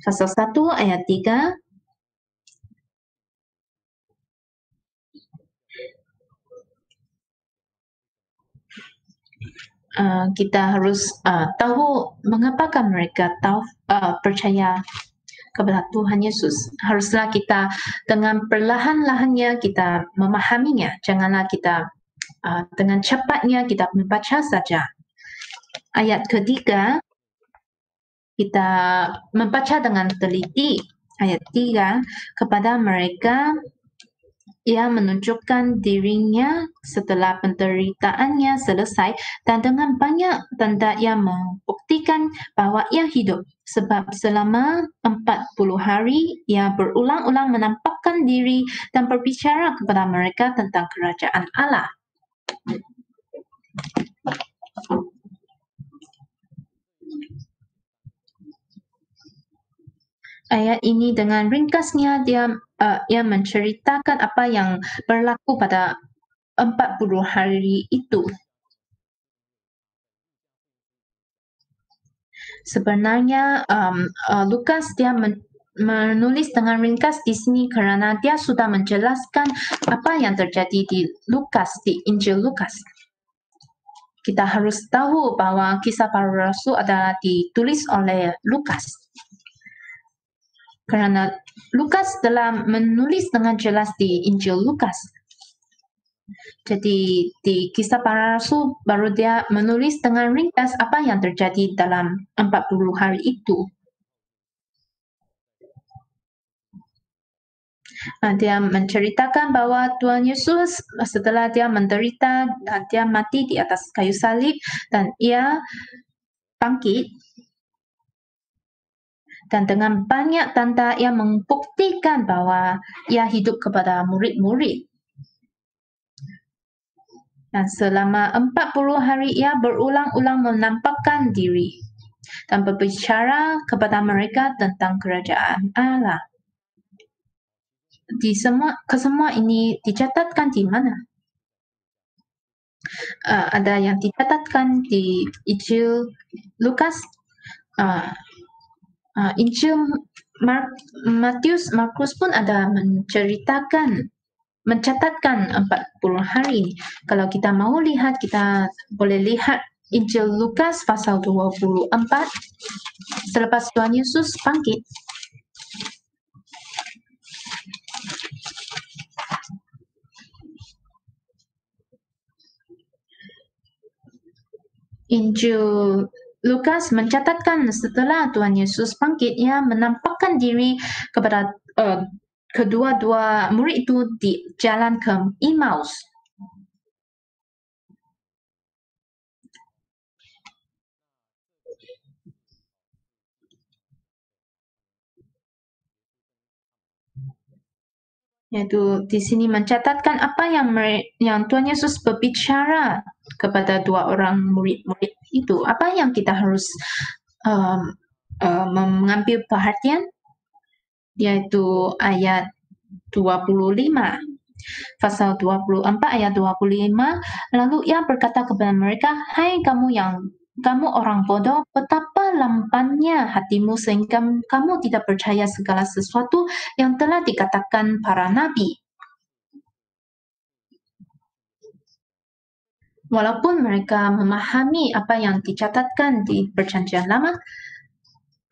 Pasal 1 ayat 3. Kita harus tahu mengapakah mereka percaya kepada Tuhan Yesus. Haruslah kita dengan perlahan-lahannya kita memahaminya. Janganlah kita dengan cepatnya kita membaca saja. Ayat ketiga, Kita membaca dengan teliti ayat 3 kepada mereka ia menunjukkan dirinya setelah penderitaannya selesai dan dengan banyak tanda ia membuktikan bahwa ia hidup sebab selama 40 hari ia berulang-ulang menampakkan diri dan berbicara kepada mereka tentang kerajaan Allah. Ayat ini dengan ringkasnya ia menceritakan apa yang berlaku pada 40 hari itu. Sebenarnya Lukas dia menulis dengan ringkas di sini kerana dia sudah menjelaskan apa yang terjadi di Lukas, di Injil Lukas. Kita harus tahu bahwa kisah para rasul adalah ditulis oleh Lukas. Kerana Lukas telah menulis dengan jelas di Injil Lukas. Jadi di kisah para rasul baru dia menulis dengan ringkas apa yang terjadi dalam 40 hari itu. Dia menceritakan bahwa Tuhan Yesus setelah dia menderita dan dia mati di atas kayu salib dan ia bangkit. Dan dengan banyak tanda ia membuktikan bahwa ia hidup kepada murid-murid. Dan selama 40 hari ia berulang-ulang menampakkan diri dan berbicara kepada mereka tentang kerajaan Allah. Kesemua ini dicatatkan di mana? Ada yang dicatatkan di Injil Lukas, Injil Matius, Markus pun ada mencatatkan 40 hari ini. Kalau kita mau lihat, kita boleh lihat Injil Lukas pasal 24 selepas Tuhan Yesus bangkit. Injil Lukas mencatatkan setelah Tuhan Yesus bangkit, ia menampakkan diri kepada kedua-dua murid itu di jalan ke Emmaus. Yaitu di sini mencatatkan apa yang Tuhan Yesus berbicara kepada dua orang murid-murid itu. Apa yang kita harus mengambil perhatian? Yaitu ayat 25. Pasal 24 ayat 25. Lalu ia berkata kepada mereka, "Hai kamu orang bodoh, betapa lambannya hatimu sehingga kamu tidak percaya segala sesuatu yang telah dikatakan para nabi." Walaupun mereka memahami apa yang dicatatkan di Perjanjian Lama,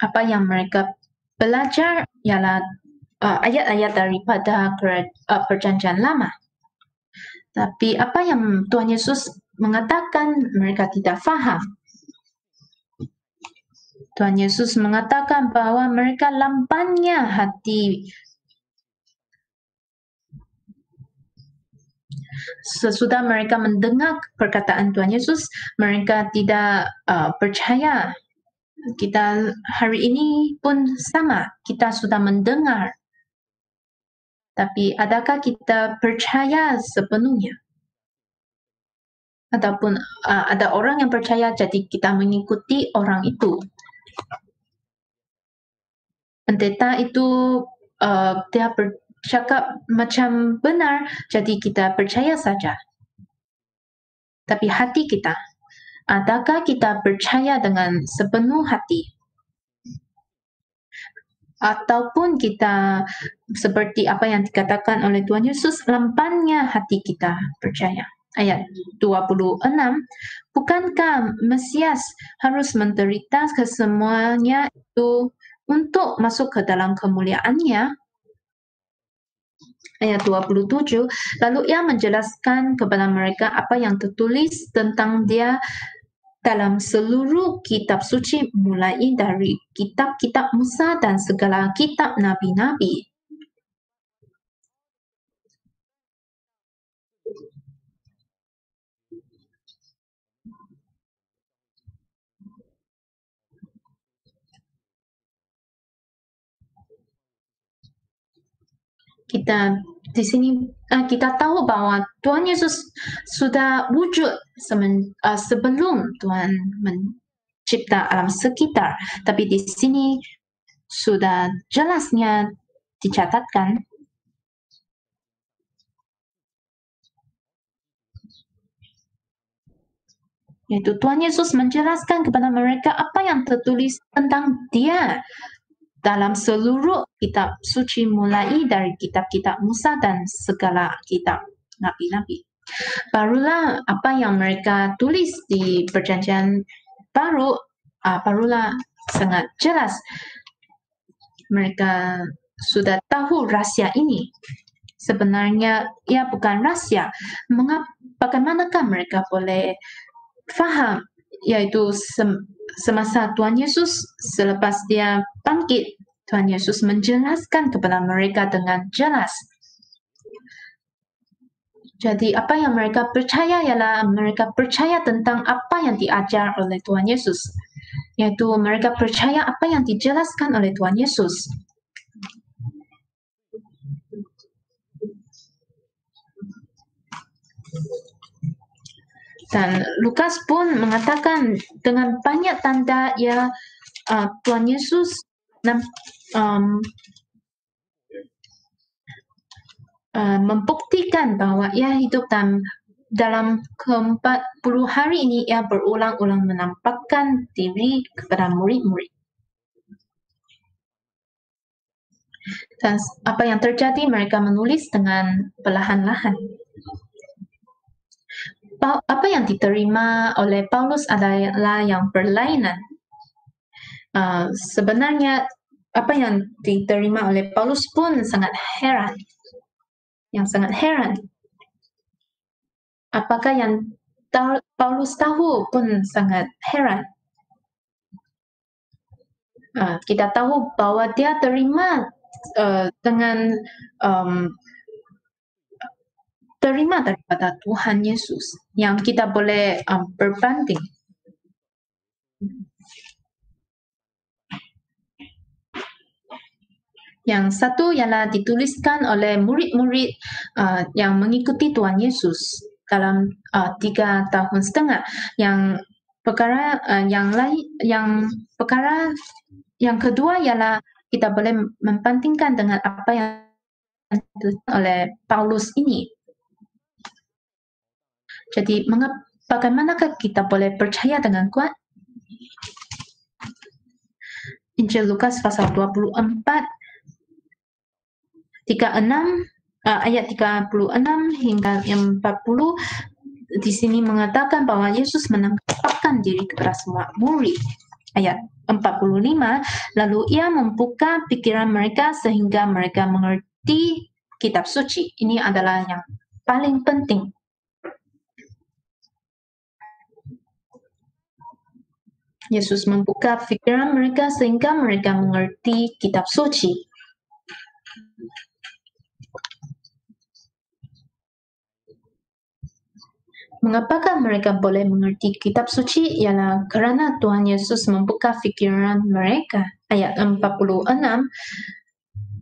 apa yang mereka belajar ialah ayat-ayat daripada Perjanjian Lama. Tapi apa yang Tuhan Yesus mengatakan mereka tidak faham. Tuhan Yesus mengatakan bahwa mereka lambannya hati. Sesudah mereka mendengar perkataan Tuhan Yesus, mereka tidak percaya. Kita hari ini pun sama, kita sudah mendengar. Tapi adakah kita percaya sepenuhnya? Ataupun ada orang yang percaya jadi kita mengikuti orang itu. Pendeta itu dia bercakap macam benar, jadi kita percaya saja. Tapi hati kita, adakah kita percaya dengan sepenuh hati? Ataupun kita seperti apa yang dikatakan oleh Tuhan Yesus, lambannya hati kita percaya. Ayat 26, bukankah Mesias harus menderita kesemuanya itu untuk masuk ke dalam kemuliaannya? Ayat 27, lalu ia menjelaskan kepada mereka apa yang tertulis tentang dia dalam seluruh kitab suci mulai dari kitab-kitab Musa dan segala kitab nabi-nabi. Kita di sini kita tahu bahwa Tuhan Yesus sudah wujud sebelum Tuhan mencipta alam sekitar. Tapi di sini sudah jelasnya dicatatkan yaitu Tuhan Yesus menjelaskan kepada mereka apa yang tertulis tentang Dia dalam seluruh kitab suci mulai dari kitab-kitab Musa dan segala kitab nabi-nabi. Barulah apa yang mereka tulis di Perjanjian Baru, barulah sangat jelas. Mereka sudah tahu rahasia ini. Sebenarnya ia bukan rahasia. Bagaimanakah mereka boleh faham? Yaitu semasa Tuhan Yesus, selepas dia bangkit, Tuhan Yesus menjelaskan kepada mereka dengan jelas. Jadi apa yang mereka percaya ialah mereka percaya tentang apa yang diajar oleh Tuhan Yesus. Yaitu mereka percaya apa yang dijelaskan oleh Tuhan Yesus. Dan Lukas pun mengatakan dengan banyak tanda ya Tuhan Yesus membuktikan bahwa ia hidup dalam ke-40 hari ini ia berulang-ulang menampakkan diri kepada murid-murid. Dan apa yang terjadi mereka menulis dengan perlahan-lahan. Apa yang diterima oleh Paulus adalah yang berlainan. Sebenarnya apa yang diterima oleh Paulus pun sangat heran. Yang sangat heran. Apakah yang Paulus tahu pun sangat heran. Kita tahu bahwa dia terima dengan terima daripada Tuhan Yesus yang kita boleh berbanding. Yang satu ialah dituliskan oleh murid-murid yang mengikuti Tuhan Yesus dalam 3 tahun setengah. Yang perkara yang kedua ialah kita boleh membandingkan dengan apa yang dituliskan oleh Paulus ini. Jadi bagaimanakah kita boleh percaya dengan kuat? Injil Lukas pasal 24 ayat 36 hingga 40 di sini mengatakan bahwa Yesus menampakkan diri kepada semua murid. Ayat 45, lalu ia membuka pikiran mereka sehingga mereka mengerti kitab suci. Ini adalah yang paling penting. Yesus membuka pikiran mereka sehingga mereka mengerti kitab suci. Mengapakah mereka boleh mengerti kitab suci? Ialah kerana Tuhan Yesus membuka pikiran mereka. Ayat 46,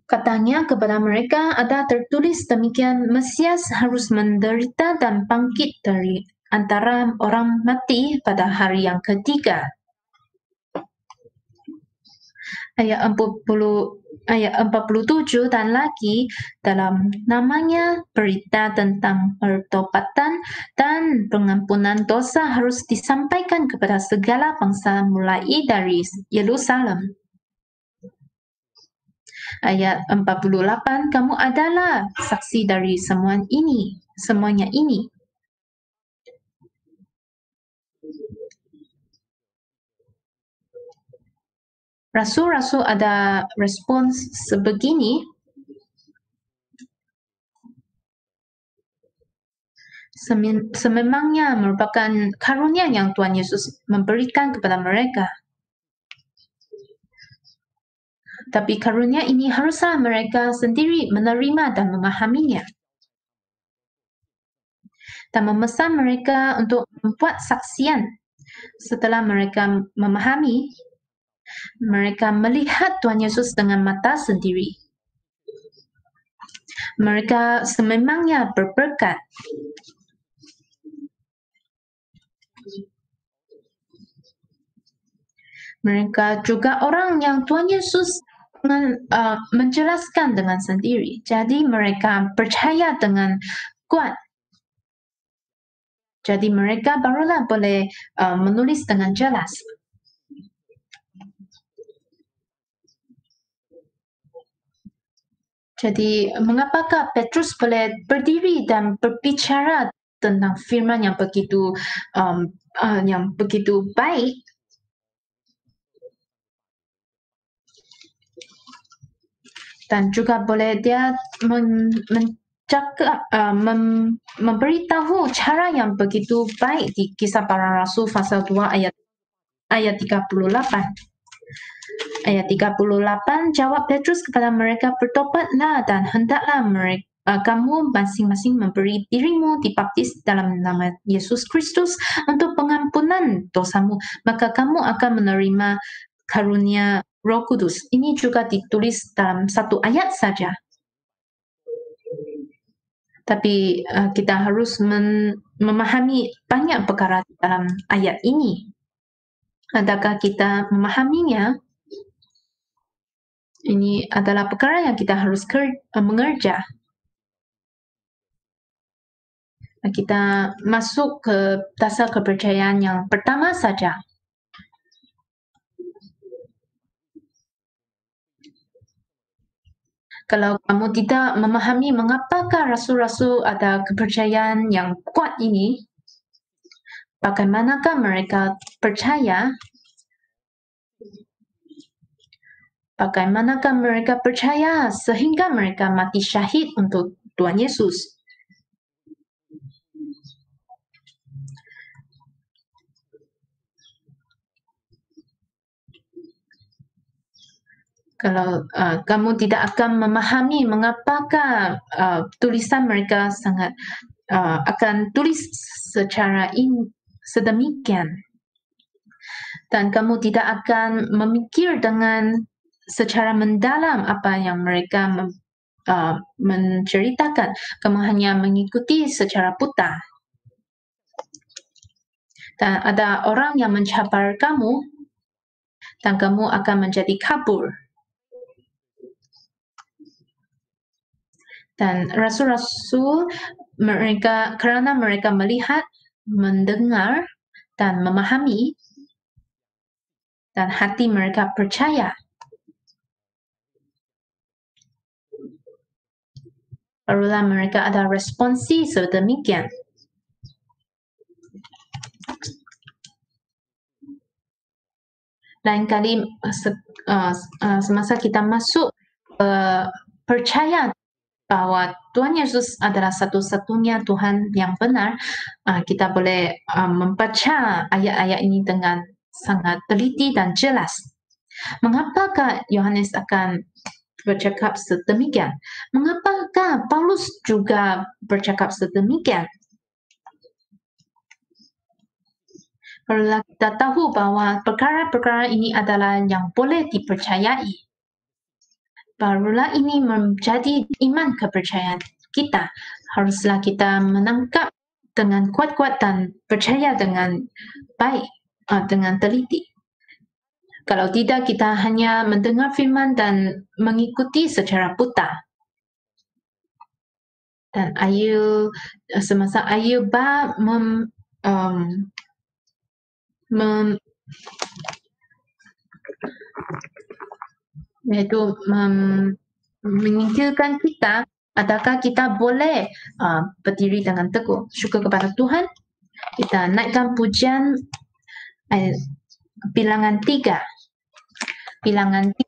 katanya kepada mereka ada tertulis demikian, Mesias harus menderita dan bangkit dari antara orang mati pada hari yang ketiga. Ayat 47 dan lagi dalam namanya berita tentang pertobatan dan pengampunan dosa harus disampaikan kepada segala bangsa mulai dari Yerusalem. Ayat 48, kamu adalah saksi dari semuanya ini. Rasul-rasul ada respons sebegini. sememangnya merupakan karunia yang Tuhan Yesus memberikan kepada mereka. Tapi karunia ini haruslah mereka sendiri menerima dan memahaminya. Dan memesan mereka untuk membuat saksian. Setelah mereka memahami, mereka melihat Tuhan Yesus dengan mata sendiri. Mereka sememangnya berberkat. Mereka juga orang yang Tuhan Yesus menjelaskan dengan sendiri. Jadi mereka percaya dengan kuat. Jadi mereka barulah boleh menulis dengan jelas. Jadi mengapakah Petrus boleh berdiri dan berbicara tentang firman yang begitu baik? Dan juga boleh dia memberitahu cara yang begitu baik di Kisah Para Rasul pasal 2 ayat 38. Ayat 38, jawab Petrus kepada mereka, bertobatlah dan hendaklah kamu masing-masing memberi dirimu dibaptis dalam nama Yesus Kristus untuk pengampunan dosamu, maka kamu akan menerima karunia Roh Kudus. Ini juga ditulis dalam satu ayat saja. Tapi kita harus memahami banyak perkara dalam ayat ini. Adakah kita memahaminya? Ini adalah perkara yang kita harus mengerja. Kita masuk ke dasar kepercayaan yang pertama saja. Kalau kamu tidak memahami mengapakah rasul-rasul ada kepercayaan yang kuat ini, bagaimanakah mereka percaya? Bagaimanakah mereka percaya sehingga mereka mati syahid untuk Tuhan Yesus? Kalau kamu tidak akan memahami mengapakah tulisan mereka sangat akan tulis secara sedemikian, dan kamu tidak akan memikir dengan secara mendalam apa yang mereka menceritakan, kamu hanya mengikuti secara buta. Dan ada orang yang mencabar kamu, dan kamu akan menjadi kabur. Dan rasul-rasul mereka, karena mereka melihat, mendengar, dan memahami, dan hati mereka percaya, barulah mereka ada responsi sedemikian. Lain kali semasa kita masuk percaya bahwa Tuhan Yesus adalah satu-satunya Tuhan yang benar, kita boleh membaca ayat-ayat ini dengan sangat teliti dan jelas. Mengapakah Yohanes akan bercakap sedemikian? Mengapakah Paulus juga bercakap sedemikian? Barulah kita tahu bahwa perkara-perkara ini adalah yang boleh dipercayai. Barulah ini menjadi iman kepercayaan kita. Haruslah kita menangkap dengan kuat-kuat dan percaya dengan baik, dengan teliti. Kalau tidak, kita hanya mendengar firman dan mengikuti secara buta. Dan semasa Ayub yaitu mengingatkan kita, adakah kita boleh berdiri dengan teguh? Syukur kepada Tuhan. Kita naikkan pujian bilangan 3. Bilangan 3.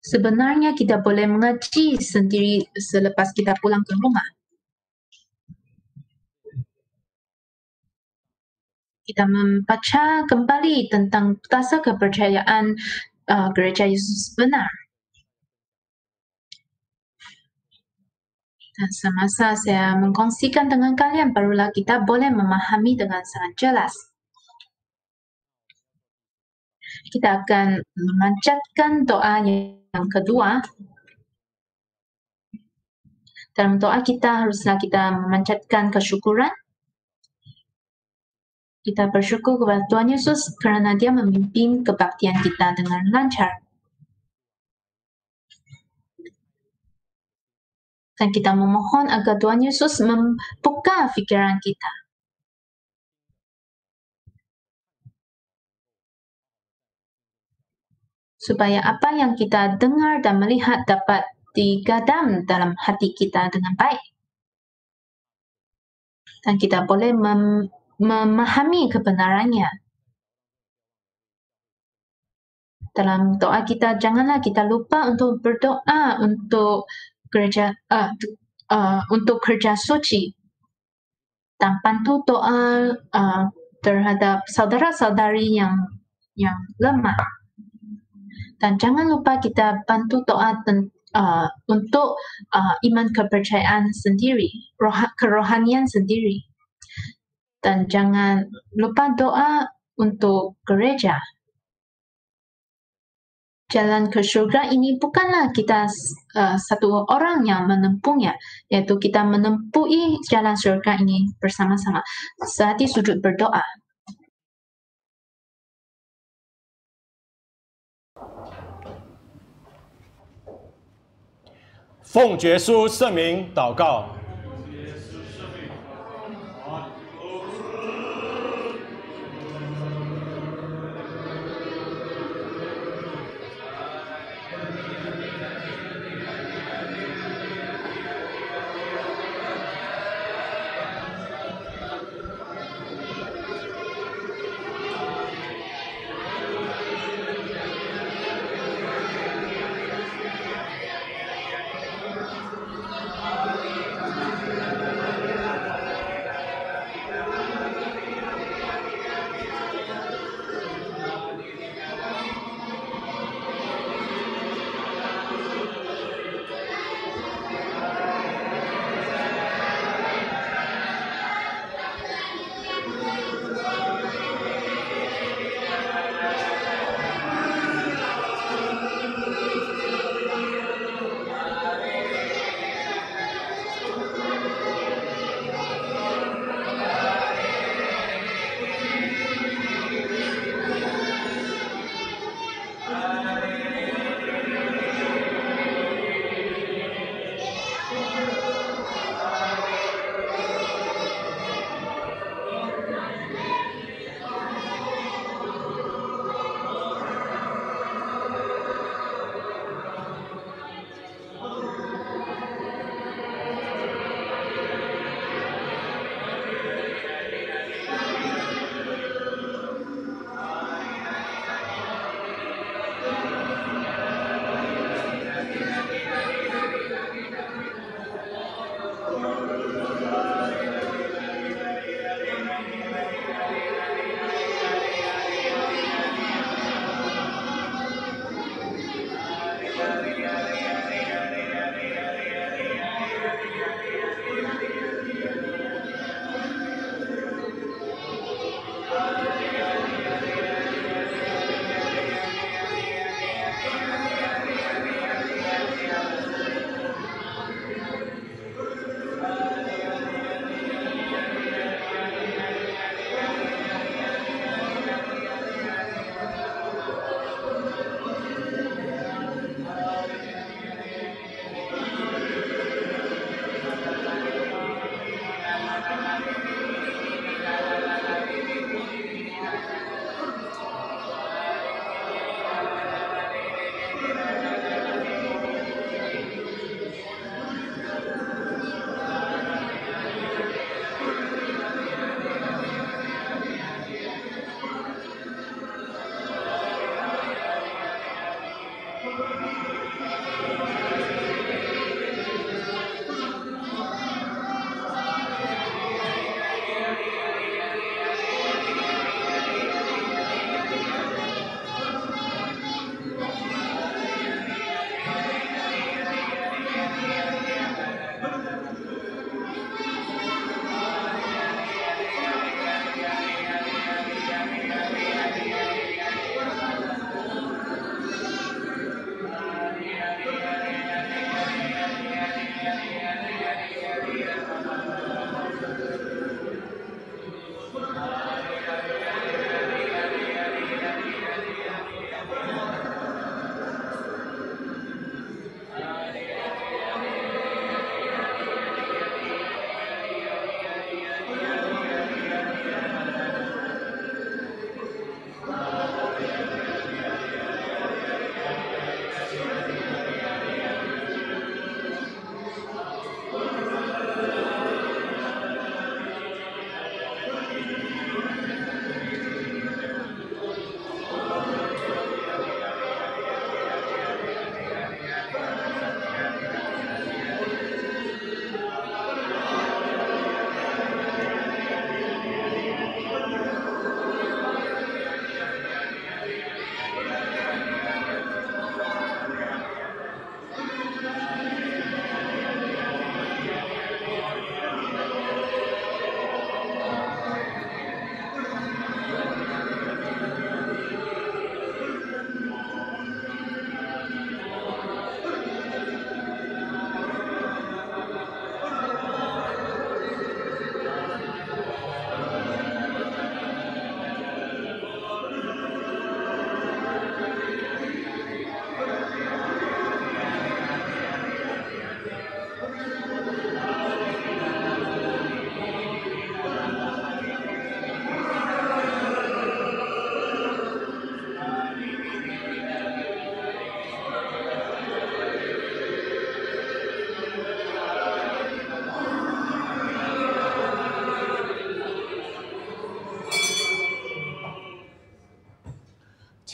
Sebenarnya kita boleh mengaji sendiri selepas kita pulang ke rumah. Kita membaca kembali tentang putasa kepercayaan gereja Yesus benar. Dan semasa saya mengkongsikan dengan kalian, barulah kita boleh memahami dengan sangat jelas. Kita akan memanjatkan doa yang kedua. Dalam doa kita haruslah kita memanjatkan kesyukuran. Kita bersyukur kepada Tuhan Yesus kerana Dia memimpin kebaktian kita dengan lancar. Dan kita memohon agar Tuhan Yesus membuka fikiran kita. Supaya apa yang kita dengar dan melihat dapat digadam dalam hati kita dengan baik. Dan kita boleh memahami kebenarannya. Dalam doa kita, janganlah kita lupa untuk berdoa untuk gereja, untuk kerja suci. Dan bantu doa terhadap saudara-saudari yang lemah. Dan jangan lupa kita bantu doa untuk iman kepercayaan sendiri, kerohanian sendiri. Dan jangan lupa doa untuk gereja. Jalan ke surga ini bukanlah kita satu orang yang menempuhnya, yaitu kita menempuhi jalan surga ini bersama-sama. Sehati sujud berdoa. 奉耶稣圣名祷告。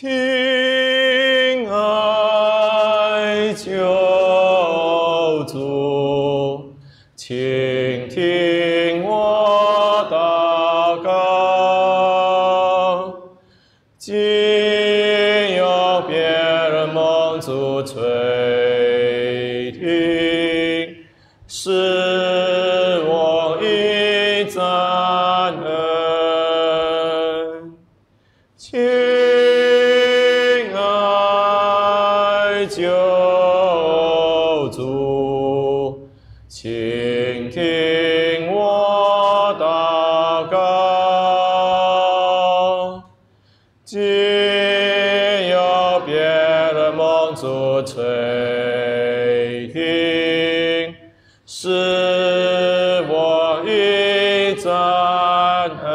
亲爱救主，请听我祷告。今有别人蒙主垂听，使我一赞恩。亲爱救主，请听我祷告。今有别人蒙主垂听，使我一赞恩。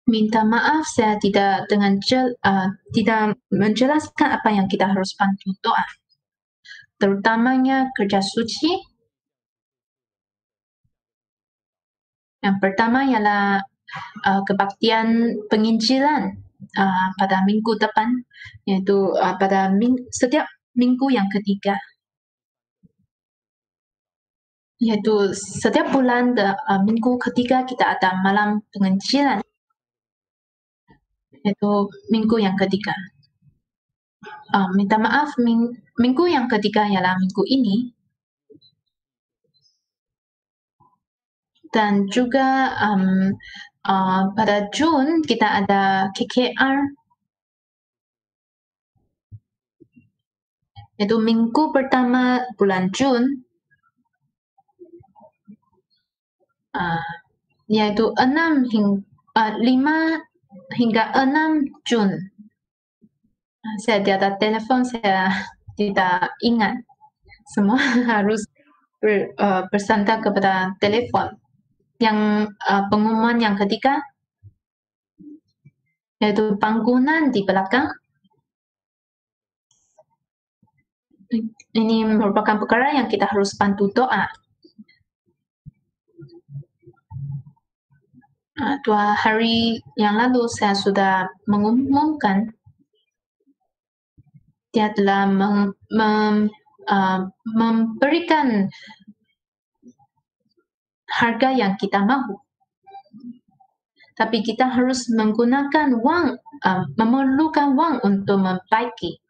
Minta maaf saya tidak menjelaskan apa yang kita harus bantu doa. Terutamanya kerja suci. Yang pertama ialah kebaktian penginjilan pada minggu depan, yaitu pada setiap minggu yang ketiga. Yaitu setiap bulan minggu ketiga kita ada malam penginjilan. Yaitu minggu yang ketiga. Minta maaf, minggu yang ketiga ialah minggu ini. Dan juga pada Jun kita ada KKR. Yaitu minggu pertama bulan Jun. Yaitu 5 hingga 6 Jun. Saya tiada telefon, saya tidak ingat. Semua harus bersandar kepada telefon. Yang pengumuman yang ketiga, yaitu bangunan di belakang. Ini merupakan perkara yang kita harus bantu doa. 2 hari yang lalu saya sudah mengumumkan dia telah memberikan harga yang kita mahu. Tapi kita harus menggunakan wang, memerlukan wang untuk membaiki.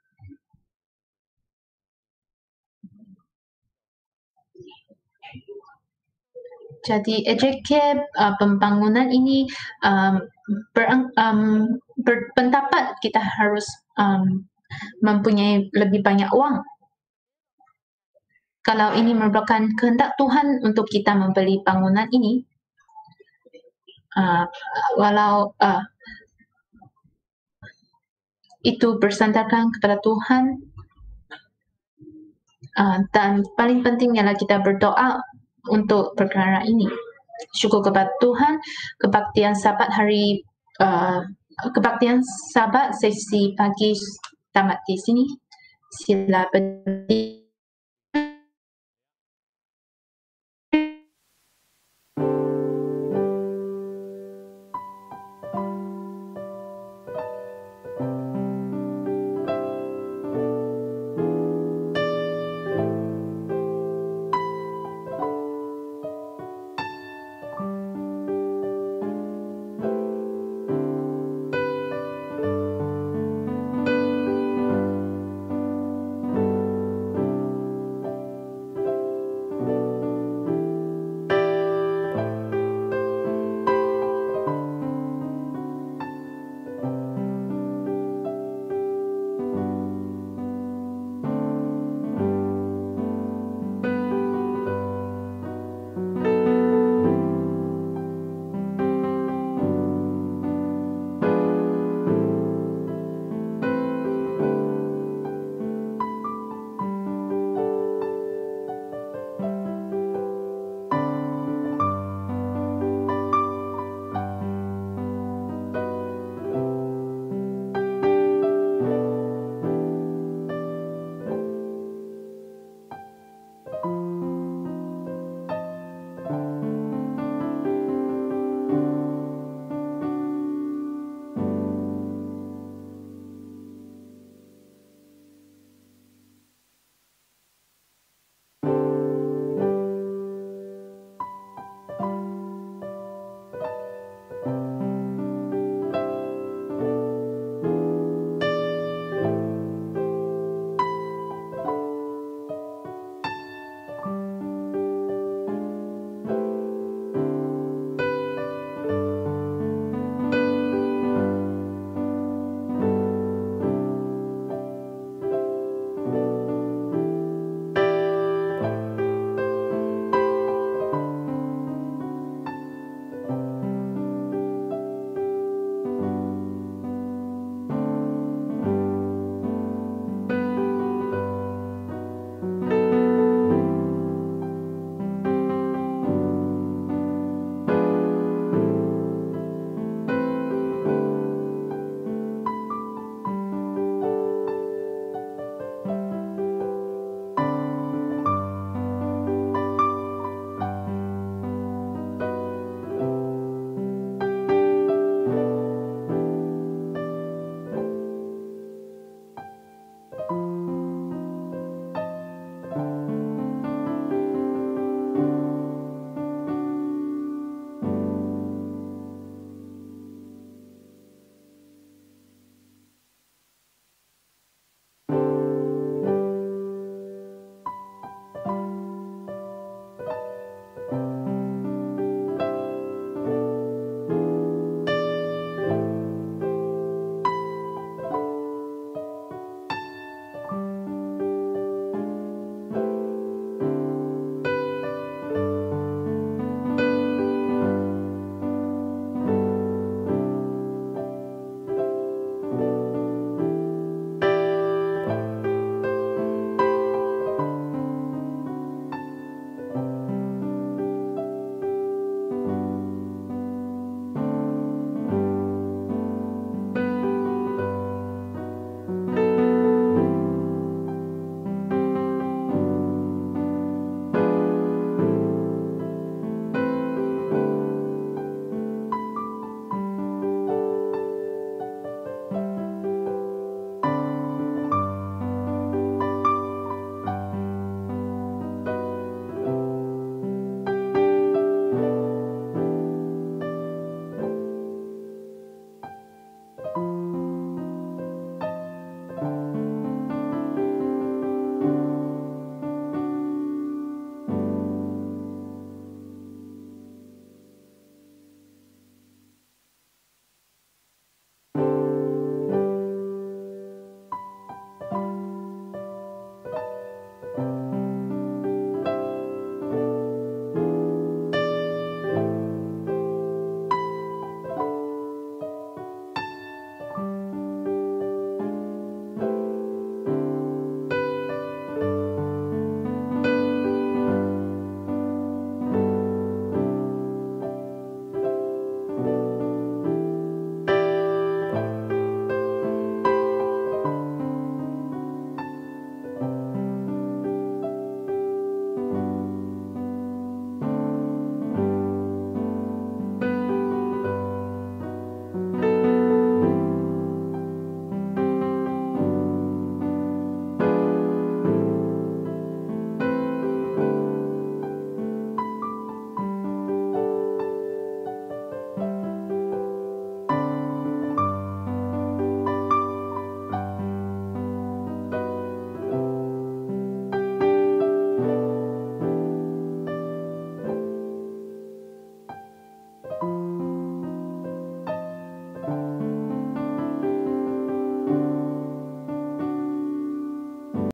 Jadi EJK pembangunan ini berpendapat kita harus mempunyai lebih banyak wang. Kalau ini merupakan kehendak Tuhan untuk kita membeli bangunan ini, walau itu bersandarkan kepada Tuhan, dan paling penting ialah kita berdoa untuk perkara ini. Syukur kepada Tuhan, kebaktian Sabat sesi pagi tamat di sini. Sila berdiri.